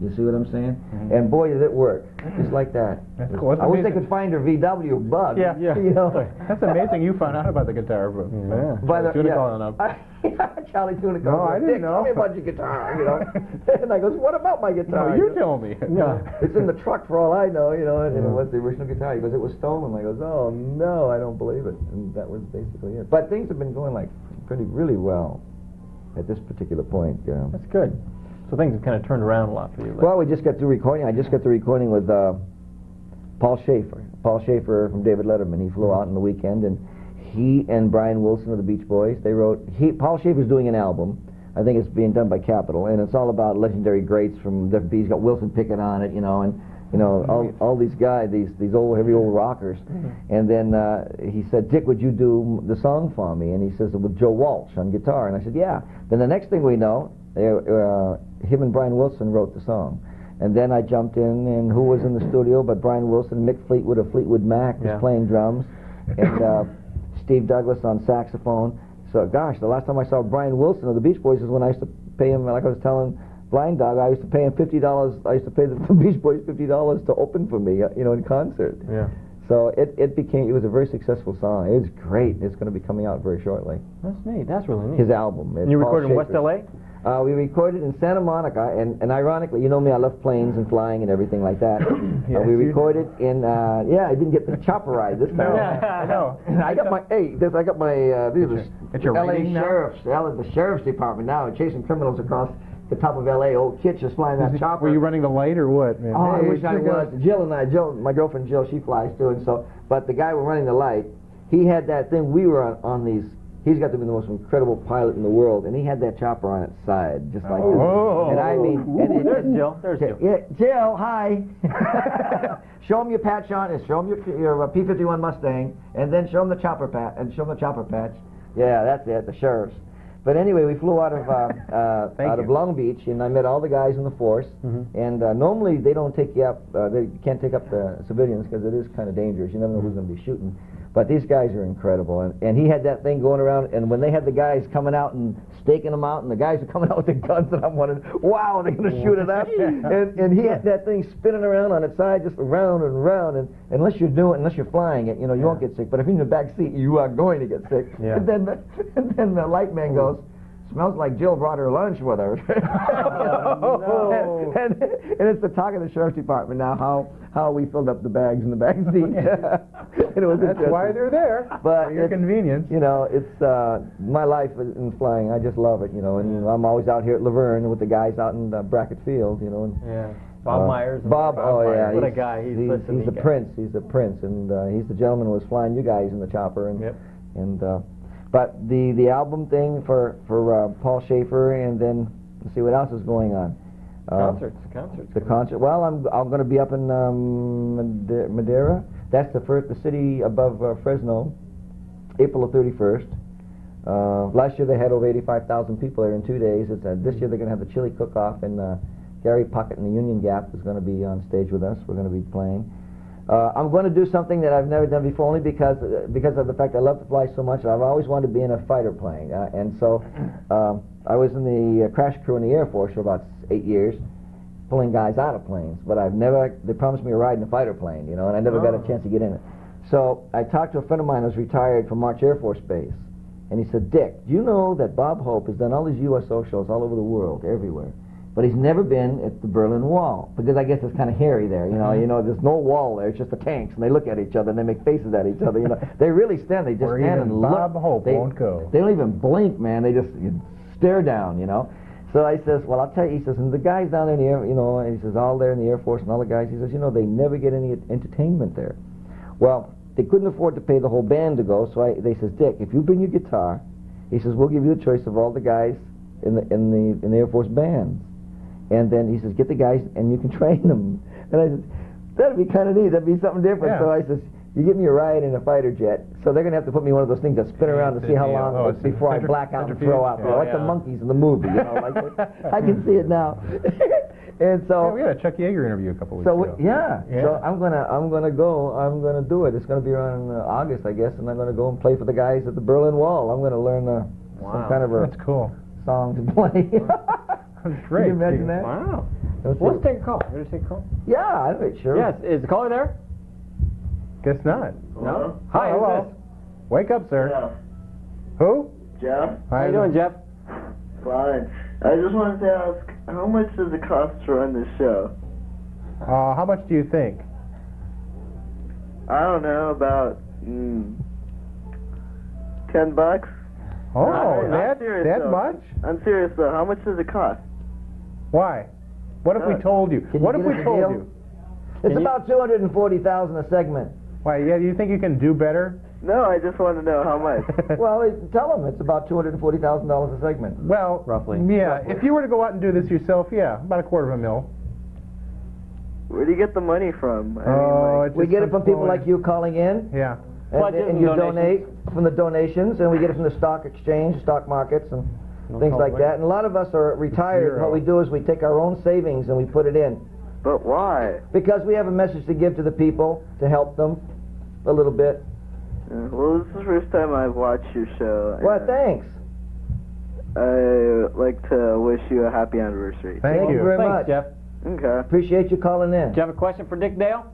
You see what I'm saying? And boy, did it work. Just like that. That's cool. I wish they could find her VW bug. You know? That's amazing you found out about the guitar. By the calling up. Charlie Tunic. No, I didn't know. Tell me about your guitar, you know. And I goes, what about my guitar? No, you tell me. No, it's in the truck for all I know, you know, and it was the original guitar. He goes, it was stolen. I goes, oh no, I don't believe it. And that was basically it. But things have been going like really well at this particular point. That's good. So things have kind of turned around a lot for you. Well, we just got through recording. I just got through recording with Paul Schaefer. Paul Schaefer from David Letterman. He flew out on the weekend, and he and Brian Wilson of the Beach Boys, they wrote. Paul Schaefer's doing an album. I think it's being done by Capitol, and it's all about legendary greats from different beats. He's got Wilson Pickett on it, you know, and you know all these guys, these old heavy old rockers. And then he said, Dick, would you do the song for me? And he says, with Joe Walsh on guitar. And I said, yeah. Then the next thing we know, him and Brian Wilson wrote the song. And then I jumped in, and who was in the studio but Brian Wilson? Mick Fleetwood of Fleetwood Mac was playing drums, and Steve Douglas on saxophone. So, gosh, the last time I saw Brian Wilson of the Beach Boys is when I used to pay him, like I was telling Blind Dog, I used to pay him $50. I used to pay the Beach Boys $50 to open for me, you know, in concert. So it was a very successful song. It was great. It's going to be coming out very shortly. That's neat. That's really neat. His album. And you recorded in West LA? We recorded in Santa Monica, and ironically, you know me, I love planes and flying and everything like that. We recorded in, I didn't get the chopper ride this time. I know. I got my, these are LA sheriffs, the sheriff's department now, chasing criminals across the top of LA. Old Kitch is flying that chopper. Were you running the light or what, man? Oh, I wish I was. Jill, my girlfriend Jill, she flies too, and so, but the guy who running the light, he had that thing, we were on these. He's got to be the most incredible pilot in the world, and he had that chopper on its side, just like this. And I mean, there's Jill. There's Jill. Yeah, Jill, hi. Show him your patch on it. Show him your P-51 Mustang, and then show him the chopper patch. Yeah, that's it. The sheriffs. But anyway, we flew out of Long Beach, and I met all the guys in the force. And normally they don't take you up. They can't take up the civilians because it is kind of dangerous. You never know who's going to be shooting. But these guys are incredible, and he had that thing going around, and when they had the guys coming out and staking them out, and the guys are coming out with the guns, and I'm wondering, wow, they're going to shoot it up? And he had that thing spinning around on its side, just around and around, and unless you're flying it, you know, you won't get sick. But if you're in the back seat, you are going to get sick. And then the light man goes, smells like Jill brought her lunch with her. and it's the talk of the sheriff's department now, how we filled up the bags in the back seat. That's why they're there, but for your convenience. You know, it's my life in flying. I just love it, you know, and I'm always out here at Laverne with the guys out in Brackett Field, you know. And, Bob Myers. Bob, Myers. What a guy. He's the prince. He's the prince, and he's the gentleman who was flying you guys in the chopper. And but the album thing for Paul Schaefer, and then Let's see what else is going on. Concerts. The concert. Well, I'm going to be up in Madeira. That's the city above Fresno, April the 31st. Last year they had over 85,000 people there in 2 days. This year they're going to have the chili cook-off, and Gary Puckett and the Union Gap is going to be on stage with us. We're going to be playing. I'm going to do something that I've never done before, only because of the fact I love to fly so much. I've always wanted to be in a fighter plane, and so I was in the crash crew in the Air Force for about 8 years, pulling guys out of planes. But they promised me a ride in a fighter plane, and I never got a chance to get in it. So I talked to a friend of mine who's retired from March Air Force Base, and he said, Dick, do you know that Bob Hope has done all these USO shows all over the world, everywhere, but he's never been at the Berlin Wall, because I guess it's kind of hairy there, there's no wall there, it's just the tanks, and they look at each other, and they make faces at each other, They really stand, they just stand and look. Bob Hope won't go. They don't even blink, man, they just stare down, So I says, well, I'll tell you, he says, and the guys down there in the Air, and he says, all there in the Air Force and all the guys, he says, they never get any entertainment there. Well, they couldn't afford to pay the whole band to go, so they says, Dick, if you bring your guitar, he says, we'll give you the choice of all the guys in the Air Force bands. And then he says, get the guys and you can train them. And I said, that'd be kind of neat. That'd be something different. So I says, you give me a ride in a fighter jet. So they're going to have to put me in one of those things that spin around to see how long before I black out and throw out. Like the monkeys in the movie. Like I can see it now. And so we had a Chuck Yeager interview a couple weeks ago. So I'm gonna go. I'm gonna do it. It's gonna be around August, I guess, and I'm gonna go and play for the guys at the Berlin Wall. I'm gonna learn some kind of a song to play. That's great. Can you imagine that? Wow. Let's take a call. You want to take a call? Yeah, I'm sure. Yes. Is the caller there? Guess not. No. Hi. Hello. Who's this? Wake up, sir. Yeah. Who? Jeff. How you doing, Jeff? Fine. I just wanted to ask, how much does it cost to run this show? How much do you think? I don't know, about $10. Oh, that much? I'm serious though. How much does it cost? Why? What if we told you? What if we told you? It's about $240,000 a segment. Why? Yeah, you think you can do better? No, I just want to know how much. Well, tell them it's about $240,000 a segment. Well, roughly. Yeah, if you were to go out and do this yourself, about $250,000. Where do you get the money from? We get it from people like you calling in. Yeah. And you donate from the donations, and we get it from the stock exchange, stock markets, and things like that. And a lot of us are retired. What we do is we take our own savings and we put it in. But why? Because we have a message to give to the people, to help them a little bit. Well, this is the first time I've watched your show. Well, thanks. I'd like to wish you a happy anniversary. Thank you very much, Jeff. Okay. Appreciate you calling in. Do you have a question for Dick Dale?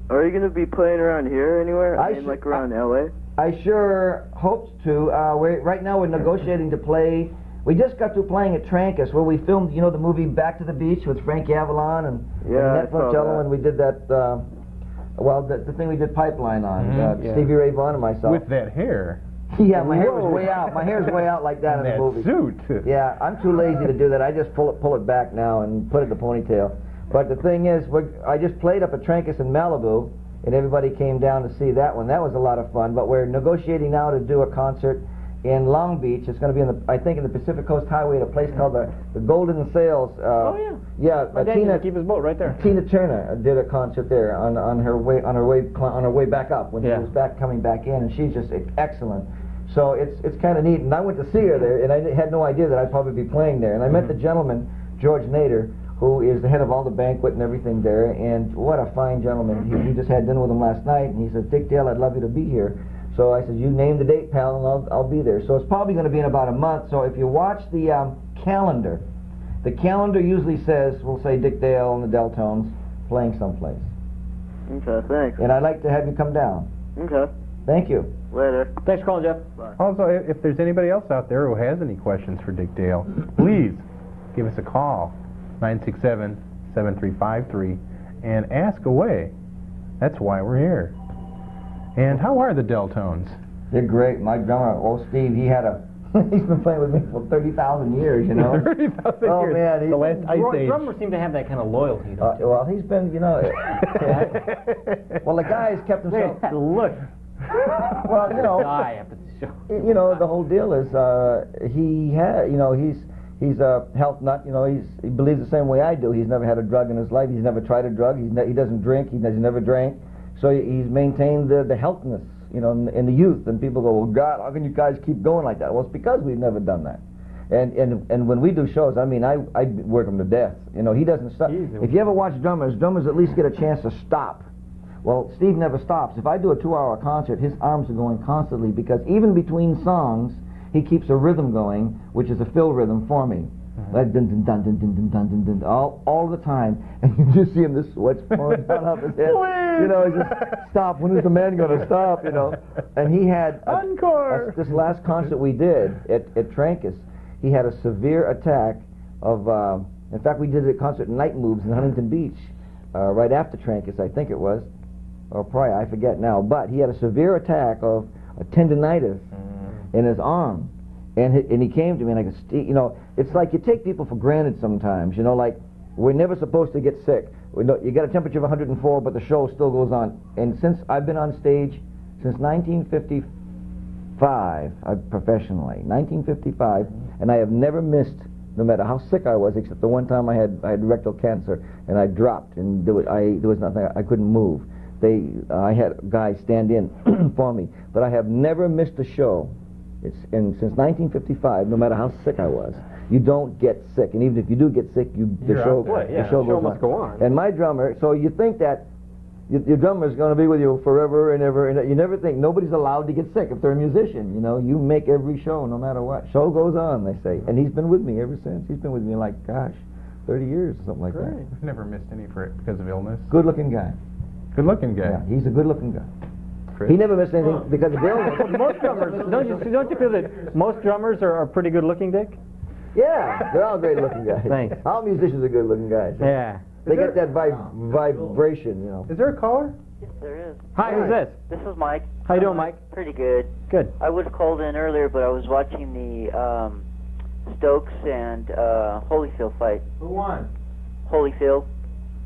Are you going to be playing around here anywhere? I mean, like around L.A.? I sure hope to. Right now we're negotiating to play. We just got through playing at Trancas, where we filmed, the movie Back to the Beach with Frankie Avalon and Annette Funicello, and we did that, the thing we did Pipeline on, Stevie Ray Vaughan and myself. With that hair. Yeah, my hair was way out. My hair's way out like that in the movie. Suit. Yeah, I'm too lazy to do that. I just pull it back now and put it in the ponytail. But the thing is, I just played up at Trancas in Malibu, and everybody came down to see that one. That was a lot of fun. But we're negotiating now to do a concert in Long Beach. It's going to be in the Pacific Coast Highway at a place called the Golden Sails. Yeah, Tina keep his boat right there. Tina Turner did a concert there on her way back up when she was coming back in, and she's just excellent. So it's kind of neat. And I went to see her there, and I had no idea that I'd probably be playing there. And I met the gentleman, George Nader, who is the head of all the banquet and everything there, and what a fine gentleman. He just had dinner with him last night, and he said, Dick Dale, I'd love you to be here. So I said, you name the date, pal, and I'll be there. So it's probably going to be in about a month. So if you watch the calendar, the calendar usually says, we'll say Dick Dale and the Deltones playing someplace. Okay, thanks. And I'd like to have you come down. Okay. Thank you. Later. Thanks for calling, Jeff. Bye. Also, if there's anybody else out there who has any questions for Dick Dale, please give us a call, 967-7353, and ask away. That's why we're here. And how are the Deltones? They're great. My drummer, old Steve, he's been playing with me for 30,000 years, 30,000 years. Oh, man. The last Ice Age. Drummers seem to have that kind of loyalty. Well, he's been, well, the guy has kept himself... Look. Well, you know, die after the show. You know, the whole deal is he had, you know, he's a health nut. You know, he believes the same way I do. He's never had a drug in his life. He's never tried a drug. He doesn't drink. He never drank. So he's maintained the healthiness, you know, in the youth. And people go, well, God, how can you guys keep going like that? Well, it's because we've never done that. And when we do shows, I mean, I work him to death. You know, he doesn't stop. If you ever watch drummers at least get a chance to stop. Well, Steve never stops. If I do a 2-hour concert, his arms are going constantly because even between songs, he keeps a rhythm going, which is a fill rhythm for me. Like dun dun dun dun dun dun dun dun all the time, and you just see him, the sweat's pouring down off his head. You know, he just stop. When is the man going to stop? You know, and he had this last concert we did at Trancas. He had a severe attack of. In fact, we did a concert Night Moves in Huntington Beach, right after Trancas, I think it was, or probably I forget now. But he had a severe attack of a tendinitis in his arm. And he came to me, and I could, you know, it's like you take people for granted sometimes. You know, like we're never supposed to get sick. You get a temperature of 104, but the show still goes on. And since I've been on stage since 1955, professionally, 1955, and I have never missed, no matter how sick I was, except the one time I had rectal cancer, and I dropped, and there was nothing. I couldn't move. I had guys stand in for me, but I have never missed a show. Since 1955, no matter how sick I was, you don't get sick, and even if you do get sick, the show must go on. And my drummer, so you think that your drummer is going to be with you forever and ever, and you never think nobody's allowed to get sick if they're a musician. You know, you make every show, no matter what. Show goes on, they say, and he's been with me ever since. He's been with me like, gosh, 30 years or something like that. I've never missed any because of illness. Good-looking guy. Good-looking guy. Yeah, he's a good-looking guy. He never missed anything because of illness. Most drummers, don't you feel that most drummers are pretty good looking, Dick? Yeah, they're all great looking guys. Thanks. All musicians are good looking guys. Yeah. They get that vibration, you know. Is there a caller? Yes, there is. Hi, who's this? This is Mike. How you doing, Mike? Pretty good. Good. I would have called in earlier, but I was watching the Stokes and Holyfield fight. Who won? Holyfield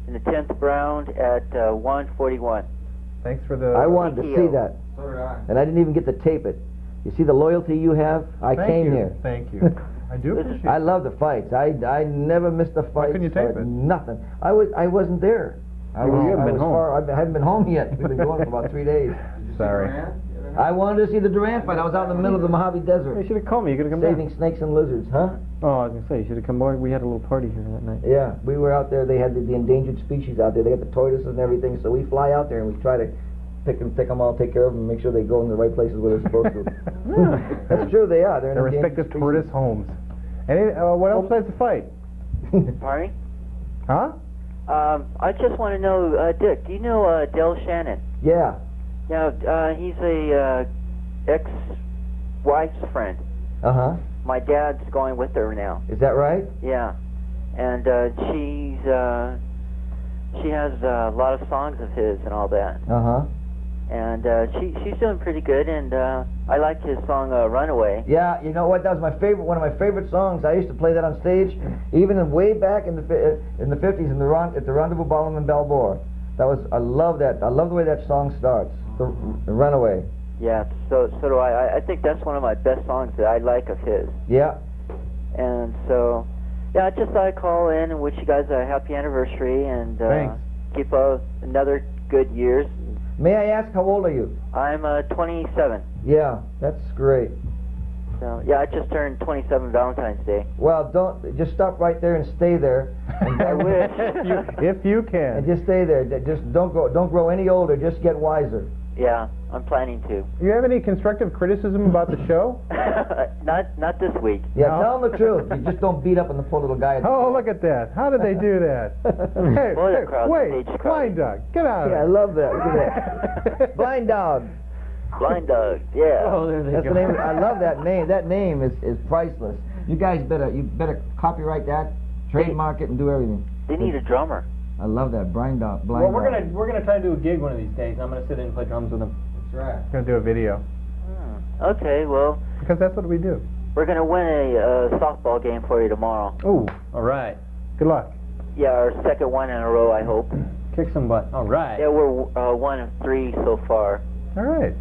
in the 10th round at 141. Thanks for the... I wanted to see that. So did I. And I didn't even get to tape it. You see the loyalty you have? I came here. Thank you. I do appreciate it. I love the fights. I never missed a fight. Why couldn't you tape it? Nothing. I wasn't there. I haven't been home yet. We've been going for about 3 days. Sorry. I wanted to see the Durant fight. I was out in the middle of the Mojave Desert. You should have called me. You could have come saving snakes and lizards, huh? Oh, I was going to say, you should have come by. We had a little party here that night. Yeah, we were out there. They had the endangered species out there. They got the tortoises and everything. So we fly out there and we try to pick them all, take care of them, make sure they go in the right places where they're supposed to. That's true, they are. They're in respective tortoise homes. What else besides the fight? Pardon? Huh? I just want to know, Dick, do you know Del Shannon? Yeah. Yeah, he's a ex-wife's friend. Uh-huh. My dad's going with her now. Is that right? Yeah. And she has a lot of songs of his and all that. Uh-huh. And she's doing pretty good, and I like his song Runaway. Yeah, you know what? That was one of my favorite songs. I used to play that on stage, even way back in the 50s at the Rendezvous Ballroom in Balboa. I love that. I love the way that song starts. The Runaway. Yeah, so do I. I think that's one of my best songs that I like of his. Yeah. And so, yeah, I just thought I'd call in and wish you guys a happy anniversary and keep another good years. May I ask, how old are you? I'm 27. Yeah, that's great. So, yeah, I just turned 27 Valentine's Day. Well, just stop right there and stay there. And I wish. if you can. And just stay there. Just don't grow any older. Just get wiser. Yeah, I'm planning to. Do you have any constructive criticism about the show? Not this week. Yeah, no? Tell them the truth. You just don't beat up on the poor little guy. Oh, look at that. How did they do that? Wait, Blind Dog, get out of here. Yeah, I love that. Look at that. Blind Dog. Blind Dog, yeah. Oh, there they That's go. the name. I love that name. That name is priceless. You guys better copyright that, trademark it, and do everything. They need a drummer. I love that. Blind Dog. Well, we're gonna try to do a gig one of these days. I'm gonna sit in and play drums with them. That's right. We're gonna do a video. Okay, well. Because that's what we do. We're gonna win a softball game for you tomorrow. Ooh, all right. Good luck. Yeah, our second one in a row, I hope. Kick some butt. All right. Yeah, we're 1 of 3 so far. All right.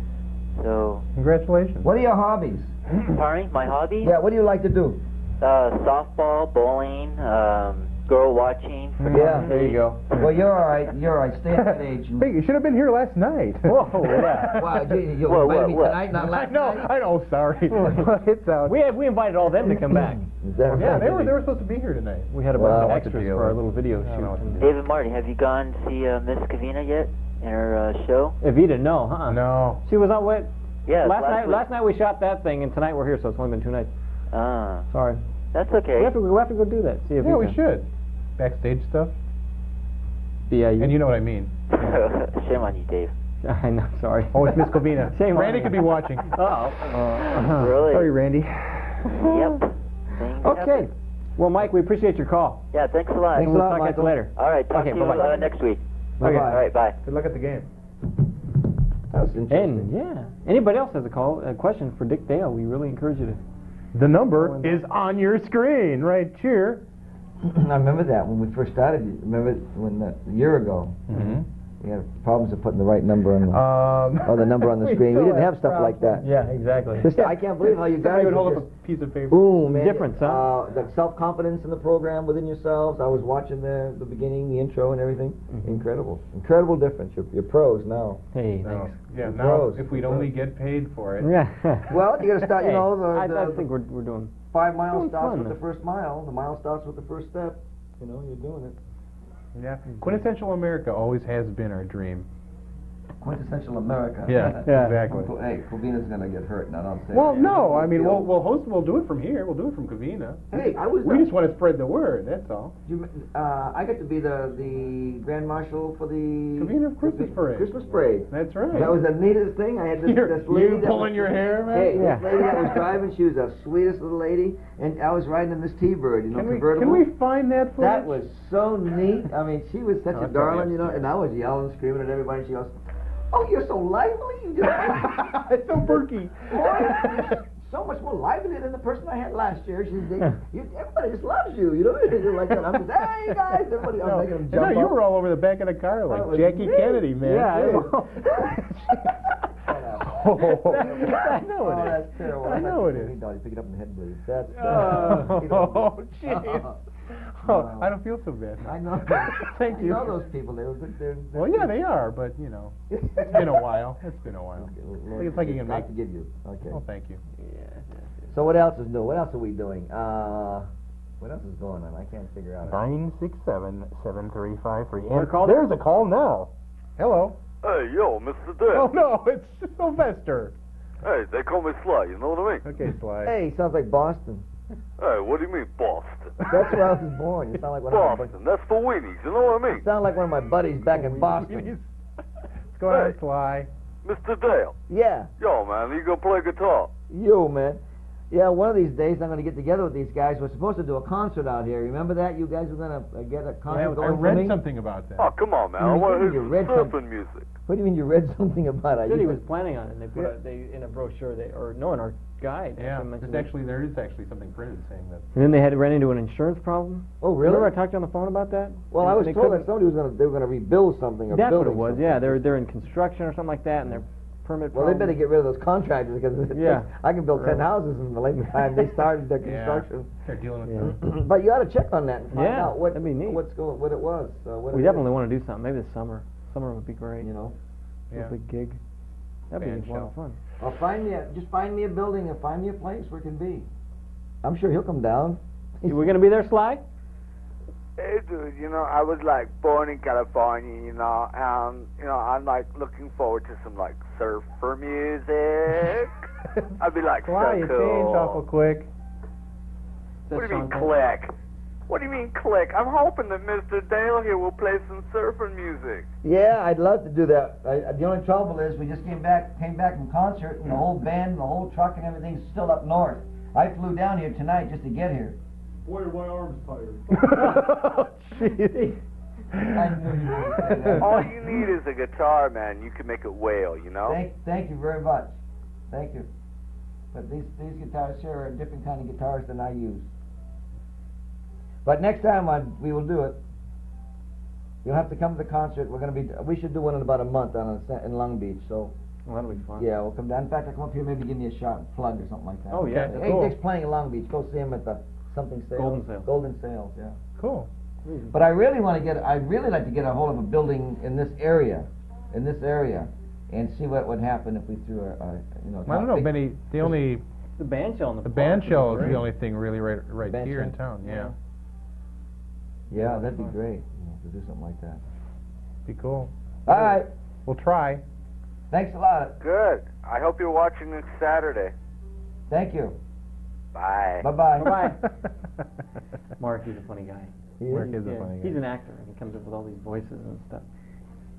So. Congratulations. What are your hobbies? Pardon me? My hobby? Yeah, what do you like to do? Softball, bowling, girl watching. Yeah. There you go. Well, you're all right. You're all right. Stay at that age. Hey, you should have been here last night. Whoa, yeah. Wow, you invited me tonight, not last night? I know, sorry. It's out. We invited all them to come back. Yeah, they were supposed to be here tonight. We had a bunch of extras for our little video shoot. David, Marty, have you gone to see Miss Covina yet in her show? Evita, no, huh? No. She was out with. Yeah. Last night we shot that thing, and tonight we're here, so it's only been 2 nights. Sorry. That's okay. We have to go do that. See if yeah, we should. Backstage stuff. Yeah, and you know what I mean. Shame on you, Dave. I know. Sorry. Oh, it's Miss Covina. Shame on Randy you. could be watching. Really? Sorry, Randy. Yep. Okay. Well, Mike, we appreciate your call. Yeah, thanks a lot. Thanks a lot, talk to you later. All right, talk to you bye-bye. Next week. Okay. All right, bye. Good luck at the game. That was interesting. And, yeah. Anybody else has a question for Dick Dale, we really encourage you to. The number is on your screen right here. I remember that when we first started. Remember when a year ago? Mm-hmm. We had problems of putting the right number on the number on the screen. We didn't have stuff like that. Yeah, exactly. I can't believe how you guys would hold up a piece of paper. Boom, man. Difference, huh? The self-confidence in the program within yourselves. I was watching the beginning, the intro, and everything. Incredible difference. You're pros now. Hey, thanks. Yeah, You're now pros. if we'd only get paid for it. Yeah. Well, you got to start. You know, I think we're doing. 5 miles doing starts fun. with the first mile. The mile starts with the first step. You know, you're doing it. Yeah. Quintessential America always has been our dream. Quintessential America. Yeah, exactly. Hey, Covina's gonna get hurt now. Don't say. Well, that. no, I mean, we'll do it from here. We'll do it from Covina. Hey, we just want to spread the word. That's all. I got to be the Grand Marshal for the Covina Christmas Parade. Christmas Parade. That's right. That was the neatest thing. I had this lady. You pulling your hair, man? Hey, this lady that was driving, she was the sweetest little lady, and I was riding in this T-Bird, convertible. Can we find that footage? That was so neat. I mean, she was such a darling, funny. and I was yelling, screaming at everybody, and she goes, "Oh, you're so lively! You just it's so perky. So much more lively than the person I had last year. Everybody just loves you. You know, you're like that. I'm just, hey guys, everybody. I'm making them jump you up. were all over the back of the car like Jackie Kennedy, man. Yeah. I know it is. That's terrible. I know it is. Pick it up in the head, please. That's. Oh, jeez. Oh, I don't feel so bad. I know. Thank you. I know those people. They were good. Well, yeah, they are, but you know, it's been a while. It's been a while. It's like you can make. To give you. Okay. Oh, thank you. Yeah. So what else is new? What else are we doing? What else is going on? I can't figure out. 967-7353. There's a call now. Hello. Hey, yo, Mr. Dick. Oh no, it's Sylvester. Hey, they call me Sly. You know what I mean? Okay, Sly. Hey, sounds like Boston. Hey, what do you mean, Boston? That's where I was born. You sound like one of my buddies. Boston. That's for weenies. You know what I mean? You sound like one of my buddies back in Boston. What's going on, Sly? Mr. Dale. Yeah. Yo, man, you gonna play guitar? Yo, man. Yeah, one of these days I'm going to get together with these guys. We're supposed to do a concert out here. Remember that? You guys were going to get a concert going I read something about that. Oh, come on, man. I want to hear some surfing music. What do you mean you read something about it? Said he was planning on it, and they put in a brochure, in our guide. Yeah, there is actually something printed saying that. And then they had ran into an insurance problem. Oh, really? Remember I talked to you on the phone about that? Well, I was told that somebody they were going to rebuild something. Or that's what it was. Something. Yeah, they're in construction or something like that, and they're permit. Well, they better get rid of those contractors because I can build 10 houses in the late time they started their construction. They're dealing with them. But you ought to check on that and find out what that'd be neat. What it was. We definitely want to do something. Maybe this summer. Summer would be great. You know, a big gig. That'd be a lot of fun. Well, just find me a building and find me a place where it can be. I'm sure he'll come down. We're gonna be there, Sly? Hey, dude, I was born in California, and I'm looking forward to some surfer music. I'd be Sly, so you cool. changed awful quick. What do you mean click? What do you mean click? I'm hoping that Mr. Dale here will play some surfing music. Yeah, I'd love to do that. The only trouble is we just came back from concert, and the whole band, the whole truck, and everything's still up north. I flew down here tonight just to get here. Boy, my arm's tired. Jeez. I knew you would say that. All you need is a guitar, man. You can make it wail, Thank you very much. Thank you. But these guitars here are a different kind of guitars than I use. But next time we will do it. You'll have to come to the concert. We should do one in about a month in Long Beach. So Well, that'll be fun. Yeah, we'll come down. In fact, I'll come up here, maybe give me a shot and plug or something like that. Oh, yeah. Hey, Cool. Dick's playing in Long Beach. Go see him at the something sales. Golden Sales. Golden Sales, yeah. Cool. But I'd really like to get a hold of a building in this area, and see what would happen if we threw a I don't know, Benny. The only The band shell in the the park band would be shell is great. the only thing really right Band here in shell? town. Yeah, Yeah, that'd be great to do something like that. be cool. All right. We'll try. Thanks a lot. Good. I hope you're watching next Saturday. Thank you. Bye. Bye-bye. Bye-bye. Mark, he's a funny guy. Mark is a Yeah, funny guy. he's an actor, and he comes up with all these voices and stuff.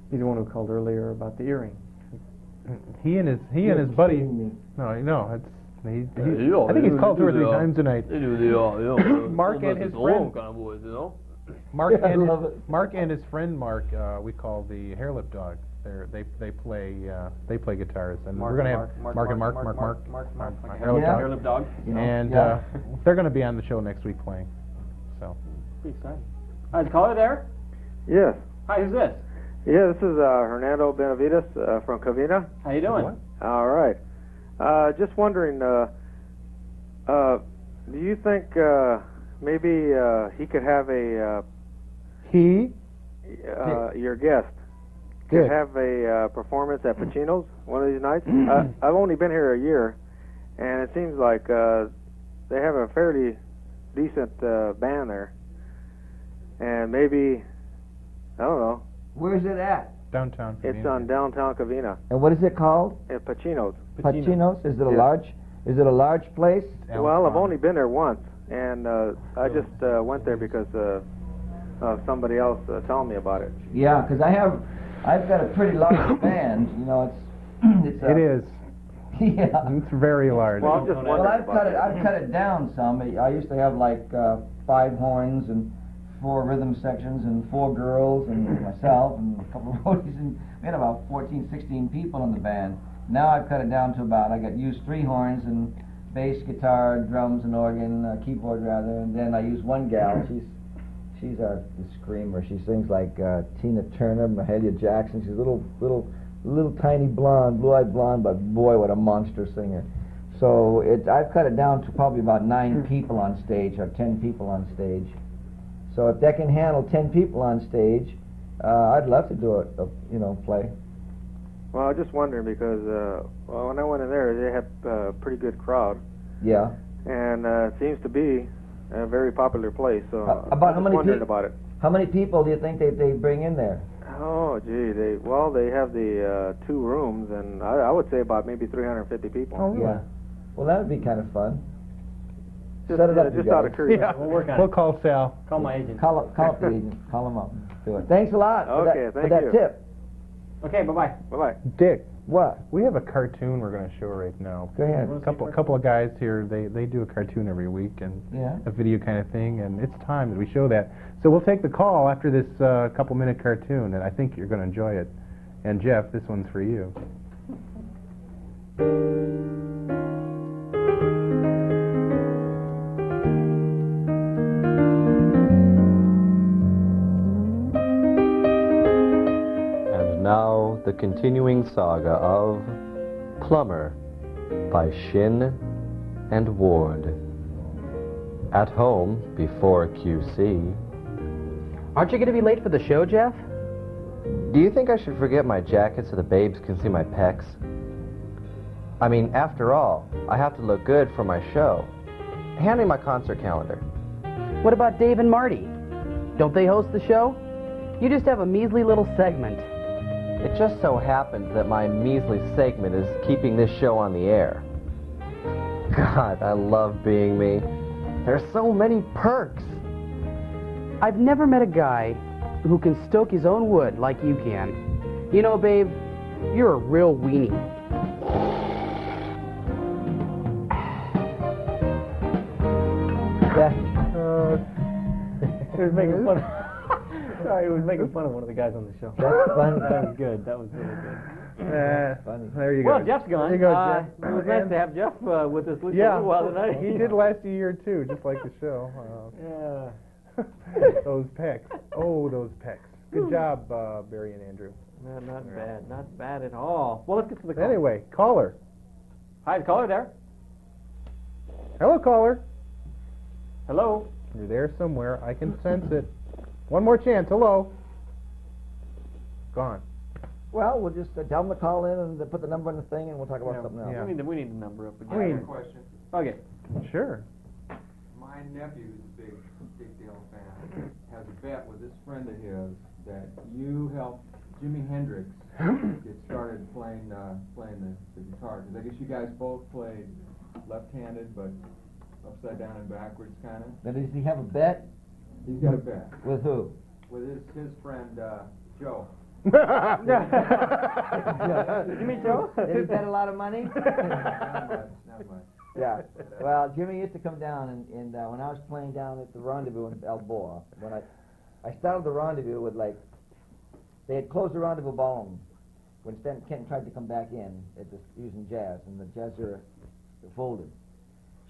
He's the one who called earlier about the earring. He and his buddy. No, it's. I think he's called 2 or 3 times tonight. They do the Mark and his friend. kind of boys, you know. Mark I and love Mark and his friend Mark, we call the Hairlip Dog. They play guitars, and we're gonna have Mark and Hairlip Yeah. Dog. Hairlip Dog. You know, And yeah. they're gonna be on the show next week playing. So. Pretty exciting. Hi, is the caller there? Yes. Hi, who's this? Yeah, this is Hernando Benavides from Covina. How you doing? What? All right. Just wondering, do you think maybe he could have a your guest could Good. have a performance at Pacino's one of these nights? I've only been here a year, and it seems like they have a fairly decent band there, and maybe I don't know. Where's it at? Downtown. It's on downtown Covina And what is it called? at Pacino's. Pacino's? Is it a Yeah. large? Is it a large place? Well, I've only been there once, and I just went there because of somebody else telling me about it. Yeah, because I've got a pretty large band. You know, it's It is. Yeah. It's very large. Well, I'm just Well, wondering I've about that. I've cut it down some. I used to have like 5 horns and 4 rhythm sections and 4 girls and myself and a couple of roadies, and we had about 14, 16 people in the band. Now I've cut it down to about, I got used 3 horns and bass, guitar, drums and organ, keyboard rather, and then I use one gal. She's a screamer. She sings like Tina Turner, Mahalia Jackson. She's a little tiny blonde, blue-eyed blonde, but boy, what a monster singer. So I've cut it down to probably about 9 people on stage, or 10 people on stage. So if that can handle 10 people on stage, I'd love to do it, play. Well, I was just wondering because when I went in there, they had a pretty good crowd. Yeah. And it seems to be a very popular place. So About I'm how just many wondering about it. How many people do you think they bring in there? Oh, gee, they have the 2 rooms, and I would say about maybe 350 people. Oh, yeah. Well, that would be kind of fun. Just, Set it up, just you out guys. of curiosity. Yeah, we'll work on We'll it. call Sal. Call my agent. Call up the agent. Call him up. Do it. Thanks a lot for Okay, that, for thank that you. tip. Okay, bye-bye. Bye-bye. Dick, What? we have a cartoon we're going to show right now. Go ahead. A couple of guys here, they do a cartoon every week and Yeah. a video kind of thing, and it's time that we show that. So we'll take the call after this couple-minute cartoon, and I think you're going to enjoy it. And Jeff, this one's for you. And now, the continuing saga of Plumber by Shin and Ward. At home, before QC. Aren't you going to be late for the show, Jeff? Do you think I should forget my jacket so the babes can see my pecs? I mean, after all, I have to look good for my show. Hand me my concert calendar. What about Dave and Marty? Don't they host the show? You just have a measly little segment. It just so happens that my measly segment is keeping this show on the air. God, I love being me. There's so many perks. I've never met a guy who can stoke his own wood like you can. You know, babe, you're a real weenie. He was making fun. Sorry, he was making fun of one of the guys on the show. That's funny. That was good. That was really good. Funny. There you go. Well, Jeff's gone. There you go, Jeff. It was nice to have Jeff with us for Yeah, a little while tonight. he did last year too, just like the show. Yeah. Those pecs. Oh, those pecs. Good job, Barry and Andrew. No, not bad. Not bad at all. Well, let's get to the call. Anyway, caller. Hi, caller there. Hello, caller. Hello. You're there somewhere. I can sense it. One more chance. Hello. Gone. Well, we'll just tell them to call in and put the number on the thing, and we'll talk about something else. Yeah. We need the number up again. I have a question. Okay. Sure. My nephew, who's a big deal fan, has a bet with this friend of his that you helped Jimi Hendrix get started playing the guitar. Because I guess you guys both played left-handed, but upside down and backwards, kind of. Now, does he have a bet? He's got a bet. With who? With his friend Joe. Did you meet Joe? Did he bet a lot of money? Not much. Yeah. Well, Jimmy used to come down, and when I was playing down at the Rendezvous in Balboa, when I started the Rendezvous with they had closed the Rendezvous ballroom when Stan Kenton tried to come back in using jazz, and the jazz era folded.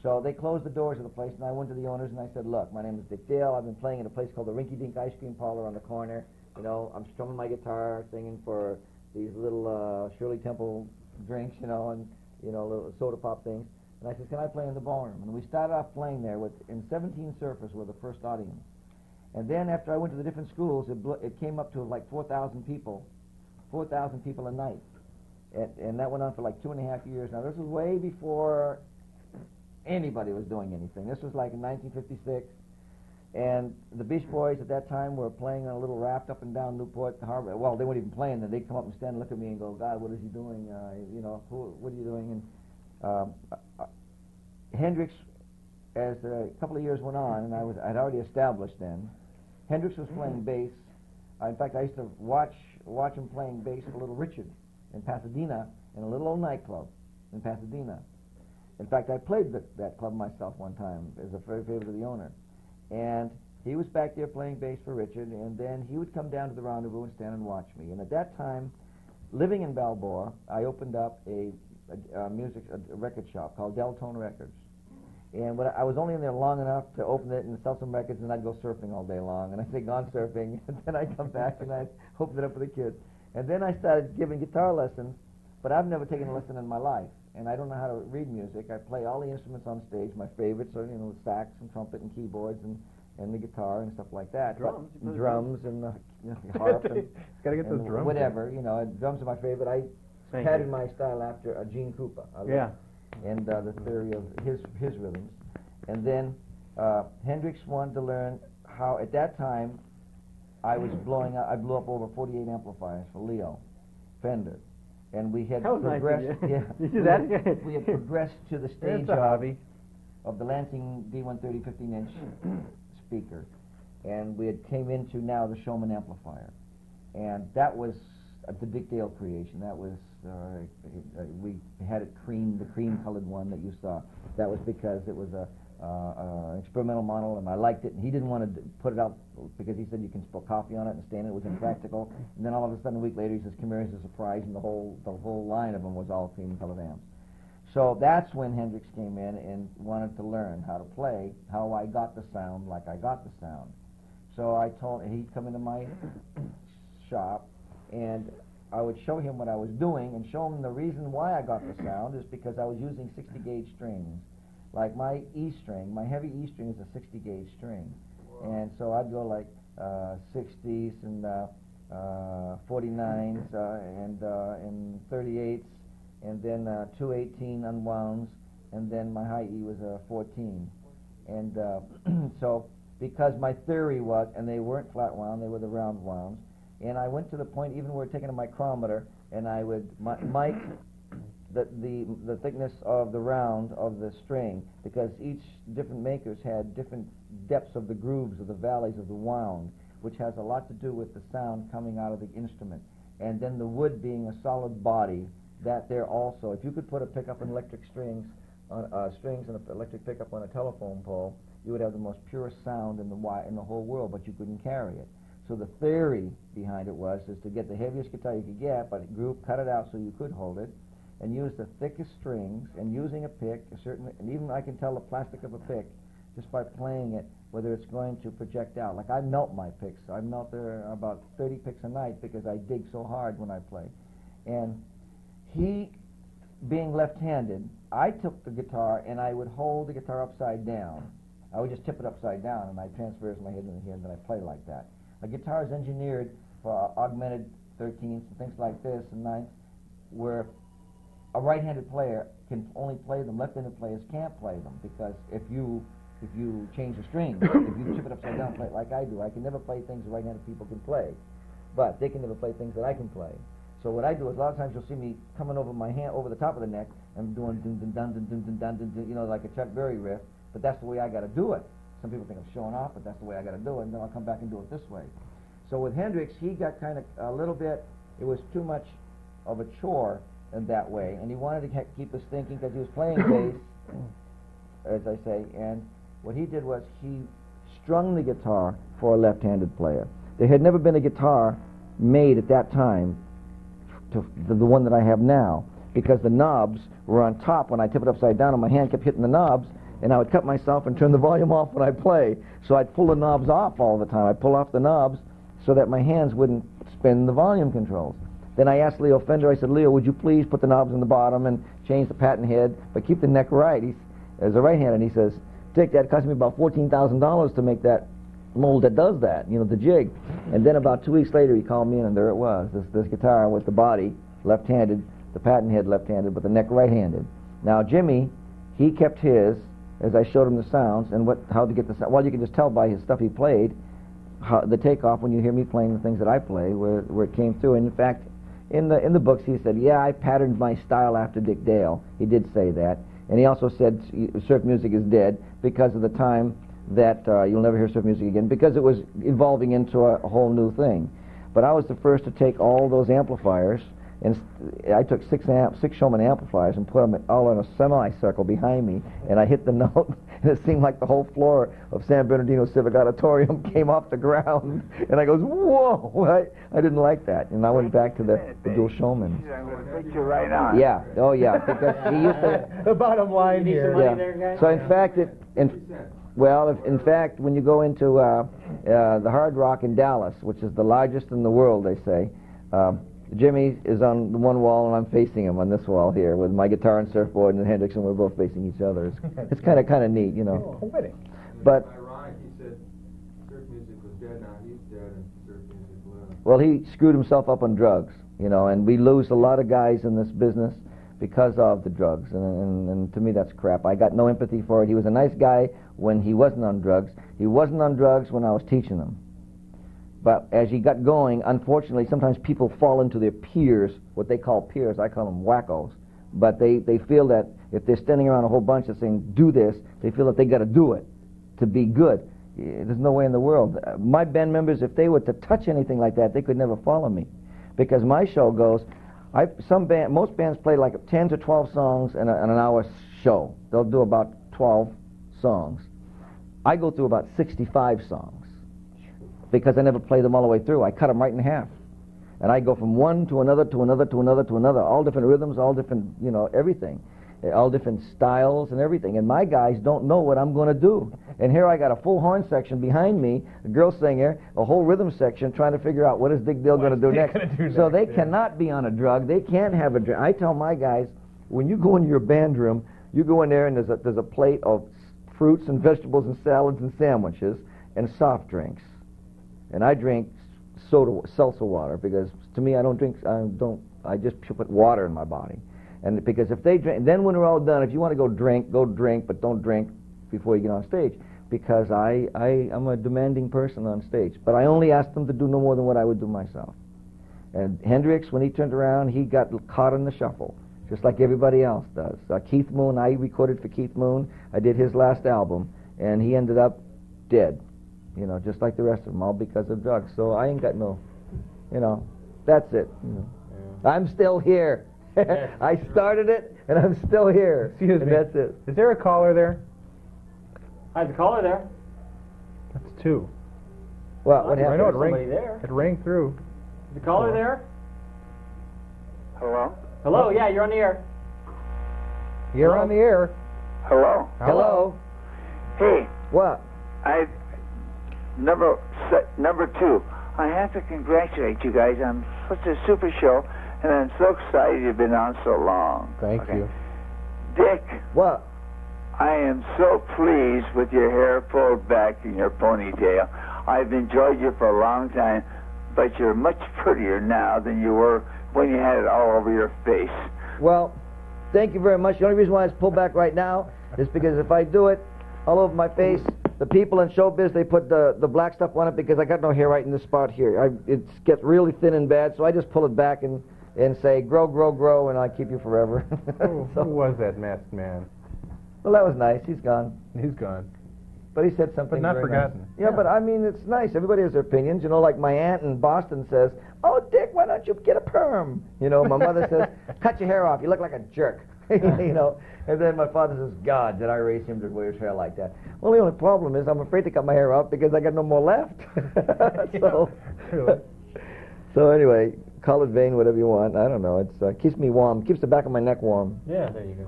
So they closed the doors of the place, and I went to the owners and I said, look, my name is Dick Dale. I've been playing at a place called the Rinky Dink Ice Cream Parlor on the corner. You know, I'm strumming my guitar, singing for these little Shirley Temple drinks, and little soda pop things. And I said, can I play in the ballroom? And we started off playing there in 17 surfers were the first audience. And then after I went to the different schools, it came up to like 4,000 people a night. And that went on for like 2.5 years. Now, this was way before anybody was doing anything. This was like in 1956. And the Beach Boys at that time were playing on a little raft up and down Newport Harbor. Well, they weren't even playing. Then they'd come up and stand and look at me and go, God, what is he doing? What are you doing? And Hendrix, as a couple of years went on, and I'd already established then, Hendrix was playing bass. In fact, I used to watch him playing bass for Little Richard in Pasadena, in a little old nightclub in Pasadena. In fact, I played that club myself one time as a very favorite of the owner. And he was back there playing bass for Richard, and then he would come down to the Rendezvous and stand and watch me. And at that time, living in Balboa, I opened up a record shop called Deltone Records. And I was only in there long enough to open it and sell some records, and I'd go surfing all day long. And I'd say, gone surfing, and then I'd come back and I'd open it up for the kids. And then I started giving guitar lessons, but I've never taken a lesson in my life. And I don't know how to read music. I play all the instruments on stage. My favorites are, sax and trumpet and keyboards and the guitar and stuff like that. Drums. But drums and harp and gotta get those drums. Whatever, drums are my favorite. I patterned my style after Gene Krupa. And the theory of his rhythms. And then Hendrix wanted to learn how, at that time, I blew up over 48 amplifiers for Leo, Fender. And we had progressed. We had progressed to the stage of the Lansing D130 15-inch speaker, and we had came into now the Showman amplifier, and that was the Dick Dale creation. That was we had it the cream-colored one that you saw. That was because it was an experimental model, and I liked it. And he didn't want to put it out because he said you can spill coffee on it and stain it. It was impractical. And then all of a sudden, a week later, he says, "Come here, it's a surprise," and the whole line of them was all cream-colored amps. So that's when Hendrix came in and wanted to learn how to play, how I got the sound like I got the sound. So I told him he'd come into my shop, and I would show him what I was doing and show him the reason why I got the sound is because I was using 60-gauge strings. Like my E string, my heavy E string is a 60-gauge string. And so I'd go like 60s and 49s and 38s, and then 218 unwounds, and then my high E was a 14. And so because my theory was, and they weren't flat wound, they were the round wounds, and I went to the point even where taking a micrometer, and I would mic the thickness of the round of the string, because each different makers had different depths of the grooves of the valleys of the wound, which has a lot to do with the sound coming out of the instrument. And then the wood being a solid body, that there also, if you could put a pickup and electric strings and an electric pickup on a telephone pole, you would have the most pure sound in the whole world, but you couldn't carry it. So the theory behind it was to get the heaviest guitar you could get, but cut it out so you could hold it, and use the thickest strings, and using a pick, and even I can tell the plastic of a pick just by playing it, whether it's going to project out. Like I melt my picks. I melt there about 30 picks a night because I dig so hard when I play. And he, being left-handed, I took the guitar and I would hold the guitar upside down. I would just tip it upside down and I transfer my head into here and then I play like that. A guitar is engineered for augmented 13ths and things like this and 9ths, where a right-handed player can only play them. Left-handed players can't play them because if you change the string, if you tip it upside down, play it like I do, I can never play things that right-handed people can play, but they can never play things that I can play. So what I do is a lot of times you'll see me coming over my hand, over the top of the neck, and doing dun dun dun dun dun dun dun dun dun, you know, like a Chuck Berry riff. But that's the way I got to do it. Some people think I'm showing off, but that's the way I got to do it. And then I'll come back and do it this way. So with Hendrix, he got kind of a little bit. It was too much of a chore in that way, and he wanted to keep us thinking because he was playing bass, as I say. And what he did was he strung the guitar for a left-handed player. There had never been a guitar made at that time to the one that I have now, because the knobs were on top when I tip it upside down and my hand kept hitting the knobs, and I would cut myself and turn the volume off when I play. So I'd pull the knobs off all the time. I'd pull off the knobs so that my hands wouldn't spin the volume controls. Then I asked Leo Fender, I said, Leo, would you please put the knobs in the bottom and change the patent head, but keep the neck right? He's, as a right-hander, and he says, Dick, that cost me about $14,000 to make that mold that does that, you know, the jig. And then about 2 weeks later, he called me in, and there it was, this guitar with the body left-handed, the patent head left-handed, but the neck right-handed. Now, Jimmy, he kept his, as I showed him the sounds, and how to get the sound. Well, you can just tell by his stuff he played, the takeoff when you hear me playing the things that I play, where it came through. And in fact, in the books, he said, yeah, I patterned my style after Dick Dale. He did say that. And he also said surf music is dead because of the time that you'll never hear surf music again, because it was evolving into a whole new thing. But I was the first to take all those amplifiers, and I took six Showman amplifiers and put them all in a semicircle behind me, and I hit the note, and it seemed like the whole floor of San Bernardino Civic Auditorium came off the ground, and I goes, whoa! I didn't like that, and I went back to the dual Showman. I'm going to put you right on. Yeah, oh yeah, because he used to... The bottom line here. Yeah. So in fact, in fact, when you go into the Hard Rock in Dallas, which is the largest in the world, they say, Jimmy is on the one wall and I'm facing him on this wall here with my guitar and surfboard, and Hendrix, and we're both facing each other. It's kind of neat, you know. But ironic, he said surf music was dead, now he's dead and surf music lives. well, he screwed himself up on drugs, you know, and we lose a lot of guys in this business because of the drugs, and to me that's crap. I got no empathy for it. He was a nice guy when he wasn't on drugs. He wasn't on drugs when I was teaching him. But as he got going, unfortunately, sometimes people fall into their peers, what they call peers. I call them wackos. But they feel that if they're standing around a whole bunch and saying, do this, they feel that they got to do it to be good. There's no way in the world. My band members, if they were to touch anything like that, they could never follow me. Because my show goes, most bands play like 10 to 12 songs in an hour show. They'll do about 12 songs. I go through about 65 songs because I never play them all the way through. I cut them right in half. And I go from one to another, to another, to another, to another, all different rhythms, all different, you know, everything. All different styles and everything. And my guys don't know what I'm going to do. And here I got a full horn section behind me, a girl singer, a whole rhythm section, trying to figure out what is Dick Dale going to do next. So they cannot be on a drug. They can't have a drug. I tell my guys, when you go into your band room, you go in there and there's a plate of fruits and vegetables and salads and sandwiches and soft drinks. And I drink seltzer water because to me I just put water in my body. And because if they drink, then when we're all done, if you want to go drink, but don't drink before you get on stage. Because I'm a demanding person on stage. But I only ask them to do no more than what I would do myself. And Hendrix, when he turned around, he got caught in the shuffle, just like everybody else does. Keith Moon, I recorded for Keith Moon. I did his last album, and he ended up dead. You know, just like the rest of them, all because of drugs. So I ain't got no, you know, that's it. You know. Yeah. I'm still here. I started it, and I'm still here. Excuse me. That's it. Is there a caller there? Hi, the caller there. That's two. What happened? I know it rang through. Is the caller there? Hello? Hello, yeah, you're on the air. You're on the air. Hello? Hello? Hey. What? Number 2. I have to congratulate you guys on such a super show, and I'm so excited you've been on so long. Thank you. Dick. What? I am so pleased with your hair pulled back in your ponytail. I've enjoyed you for a long time, but you're much prettier now than you were when you had it all over your face. Well, thank you very much. The only reason why it's pulled back right now is because if I do it all over my face, the people in showbiz, they put the black stuff on it because I got no hair right in this spot here. It gets really thin and bad, so I just pull it back and say, grow, grow, grow, and I keep you forever. Who was that masked man? Well, that was nice. He's gone. He's gone. But he said something But not very forgotten. nice. Yeah, but I mean, it's nice. Everybody has their opinions. You know, like my aunt in Boston says, "Oh, Dick, why don't you get a perm?" You know, my mother says, "Cut your hair off. You look like a jerk." You know, and then my father says, "God, did I raise him to wear his hair like that?" Well, the only problem is I'm afraid to cut my hair off because I got no more left. So anyway, call it vain, whatever you want. I don't know. It keeps me warm. Keeps the back of my neck warm. Yeah, there you go.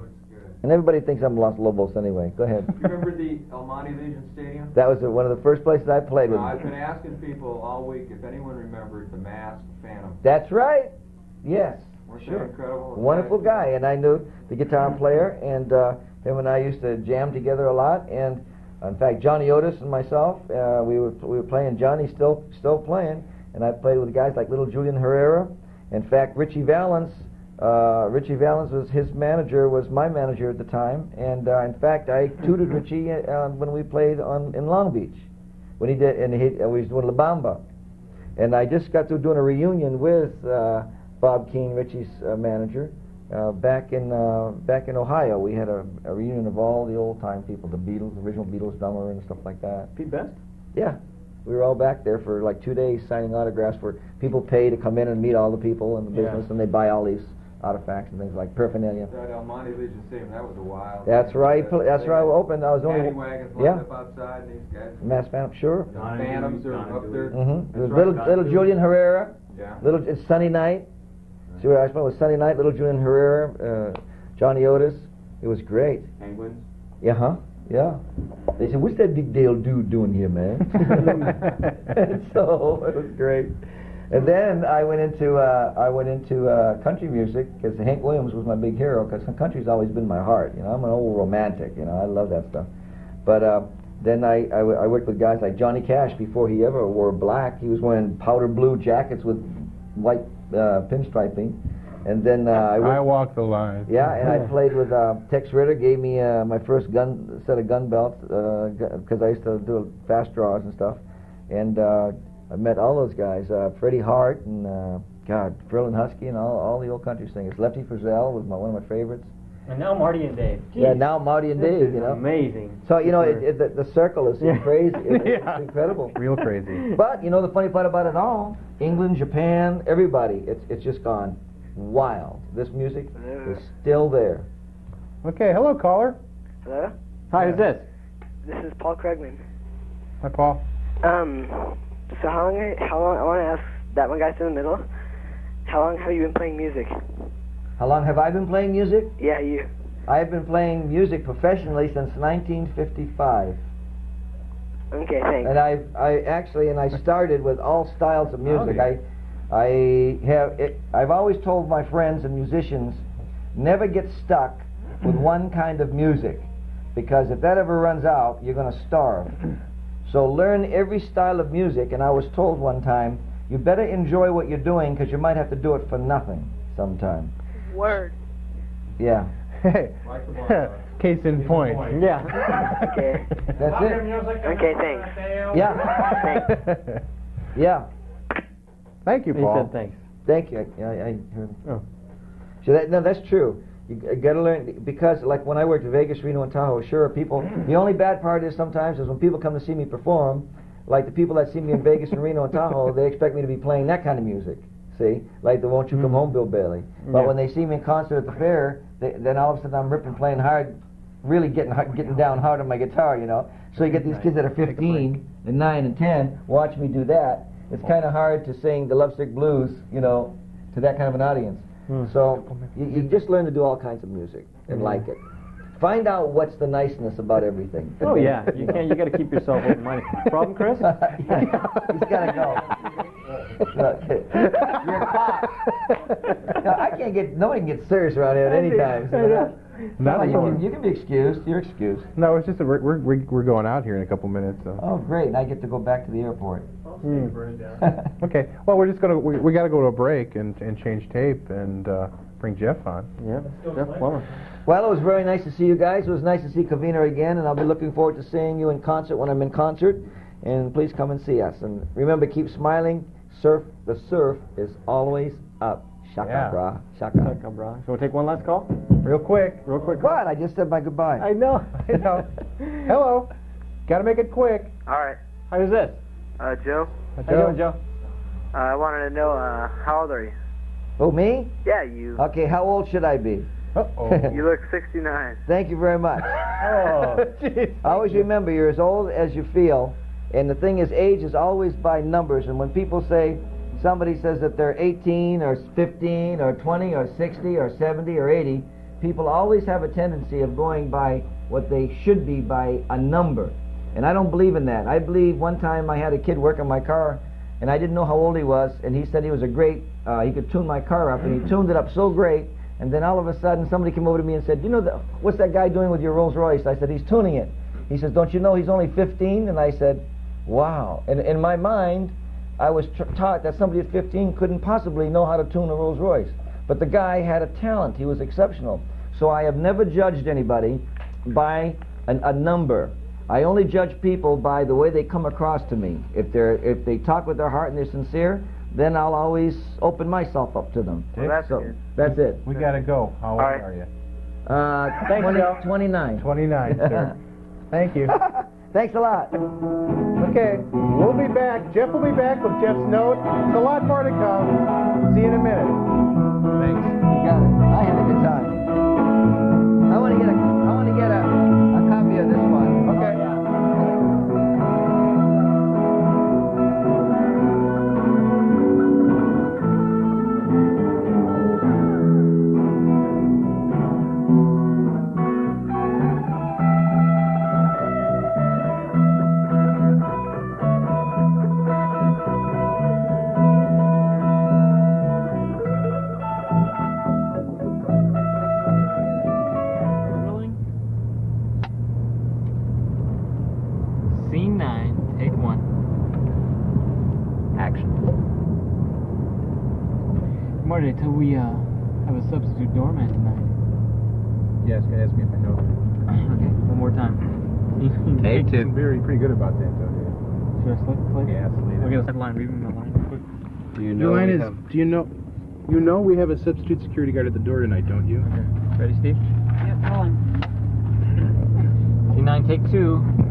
And everybody thinks I'm Los Lobos anyway. Go ahead. You remember the El Monte Legion Stadium? That was one of the first places I played with. I've been asking people all week if anyone remembered the masked Phantom. That's right. Yes. Weren't Sure. they incredible? Wonderful guy, and I knew the guitar player, and him and I used to jam together a lot. And in fact, Johnny Otis and myself, we were playing. Johnny's still playing, and I played with guys like Little Julian Herrera. In fact, Richie Valens was his manager, was my manager at the time, and in fact, I tutored Richie when we played in Long Beach, when he did, and we was doing La Bamba, and I just got through doing a reunion with Bob Keane, Richie's manager, back in Ohio. We had a reunion of all the old time people, the Beatles, original Beatles drummer and stuff like that. Pete Best? Yeah. We were all back there for like 2 days signing autographs where people pay to come in and meet all the people in the business, and they buy all these artifacts and things like paraphernalia. That El Monte Legion Stadium, that was a wild. That's right. That's right. I opened. I was only. Paddy wagons lined up outside, and these guys. Mass Phantom, sure. The Phantoms are up there. There's little Julian Herrera. Yeah. It's Sunny Night. See where I spent with Sunny Night. Little Julian Herrera, Johnny Otis. It was great. Penguins. Yeah, huh? Yeah. They said, "What's that big Dale dude doing here, man?" And so it was great. And then I went into country music because Hank Williams was my big hero. Because country's always been my heart. You know, I'm an old romantic. You know, I love that stuff. But then I worked with guys like Johnny Cash before he ever wore black. He was wearing powder blue jackets with white pinstriping. And then I walked the line. Yeah, and I played with Tex Ritter. Gave me my first set of gun belts because I used to do fast draws and stuff. And I met all those guys, Freddie Hart and Ferlin Husky and all the old country singers. Lefty Frizzell was one of my favorites. And now Marty and Dave. Jeez. Yeah, now Marty and Dave. You know, amazing. So you know, the circle is crazy. It's incredible. Real crazy. But you know, the funny part about it all, England, Japan, everybody, it's just gone wild. This music is still there. Okay, hello, caller. Hello? Hi, who's this? This is Paul Krugman. Hi, Paul. So how long, I want to ask that one guy in the middle, how long have you been playing music? How long have I been playing music? Yeah, you. I've been playing music professionally since 1955. Okay, thanks. And I started with all styles of music. I've always told my friends and musicians, never get stuck with one kind of music, because if that ever runs out, you're going to starve. So learn every style of music, and I was told one time, you better enjoy what you're doing because you might have to do it for nothing sometime. Word. Yeah. Case in point. Yeah. Okay. That's it. Okay, thanks. Yeah. Thanks. Yeah. Thank you, Paul. He said thanks. Thank you. I heard. Oh. So that's true. You got to learn, because like when I worked in Vegas, Reno, and Tahoe, sure, people, the only bad part is sometimes is when people come to see me perform, like the people that see me in Vegas and Reno and Tahoe, they expect me to be playing that kind of music, see? Like the Won't You Come Home, Bill Bailey. But when they see me in concert at the fair, then all of a sudden I'm ripping, playing hard, really getting down hard on my guitar, you know? So you get these kids that are 15 and 9 and 10, watch me do that. It's kind of hard to sing the Lovesick Blues, you know, to that kind of an audience. So you just learn to do all kinds of music and like it. Find out what's the niceness about everything. Oh yeah, you can't. You got to keep yourself open-minded. Problem, Chris? He's got to go. Look, you're caught. No, I can't get. Nobody can get serious around here at any time. So you can be excused. You're excused. No, it's just that we're going out here in a couple minutes. So. Oh, great! And I get to go back to the airport. Okay. Well, we're just gonna we got to go to a break and change tape and bring Jeff on. Yeah, Jeff Plummer. Well, it was very nice to see you guys. It was nice to see Covina again, and I'll be looking forward to seeing you in concert when I'm in concert. And please come and see us. And remember, keep smiling. The surf is always up. Shaka bra. Shaka bra. So we'll take one last call? Real quick. What? I just said my goodbye. I know. Hello. Gotta make it quick. All right. Who's this? Joe. How you doing, Joe? I wanted to know, how old are you? Oh, me? Yeah, you. Okay, how old should I be? Uh-oh. You look 69. Thank you very much. Oh, jeez. Always remember, you're as old as you feel. And the thing is, age is always by numbers. And when people say, somebody says that they're 18 or 15 or 20 or 60 or 70 or 80, people always have a tendency of going by what they should be by a number. And I don't believe in that. I believe one time I had a kid work on my car, and I didn't know how old he was, and he said he was a great, he could tune my car up, and he tuned it up so great, and then all of a sudden somebody came over to me and said, you know, what's that guy doing with your Rolls Royce? I said, he's tuning it. He says, don't you know he's only 15? And I said, wow. And in my mind, I was taught that somebody at 15 couldn't possibly know how to tune a Rolls Royce. But the guy had a talent. He was exceptional. So I have never judged anybody by a number. I only judge people by the way they come across to me. If they talk with their heart and they're sincere, then I'll always open myself up to them. Well, that's good. That's it. We gotta go. How old are you? Thanks, 29. 29, sir. Thank you. Thanks a lot. Okay, we'll be back. Jeff will be back with Jeff's note. There's a lot more to come. See you in a minute. Thanks. You got it. I had a good time. I want to get a copy of this one. Okay. Scene 9, take 1. Action. Marty, I tell we have a substitute doorman tonight. Yes, ask me if I know. Okay, one more time. Take two. Pretty good about that, though. Should I select? Yeah, We'll get a line. Read me my line real quick. Do you know we have a substitute security guard at the door tonight, don't you? Okay. Ready, Steve? Yep, rolling. Scene 9, take 2.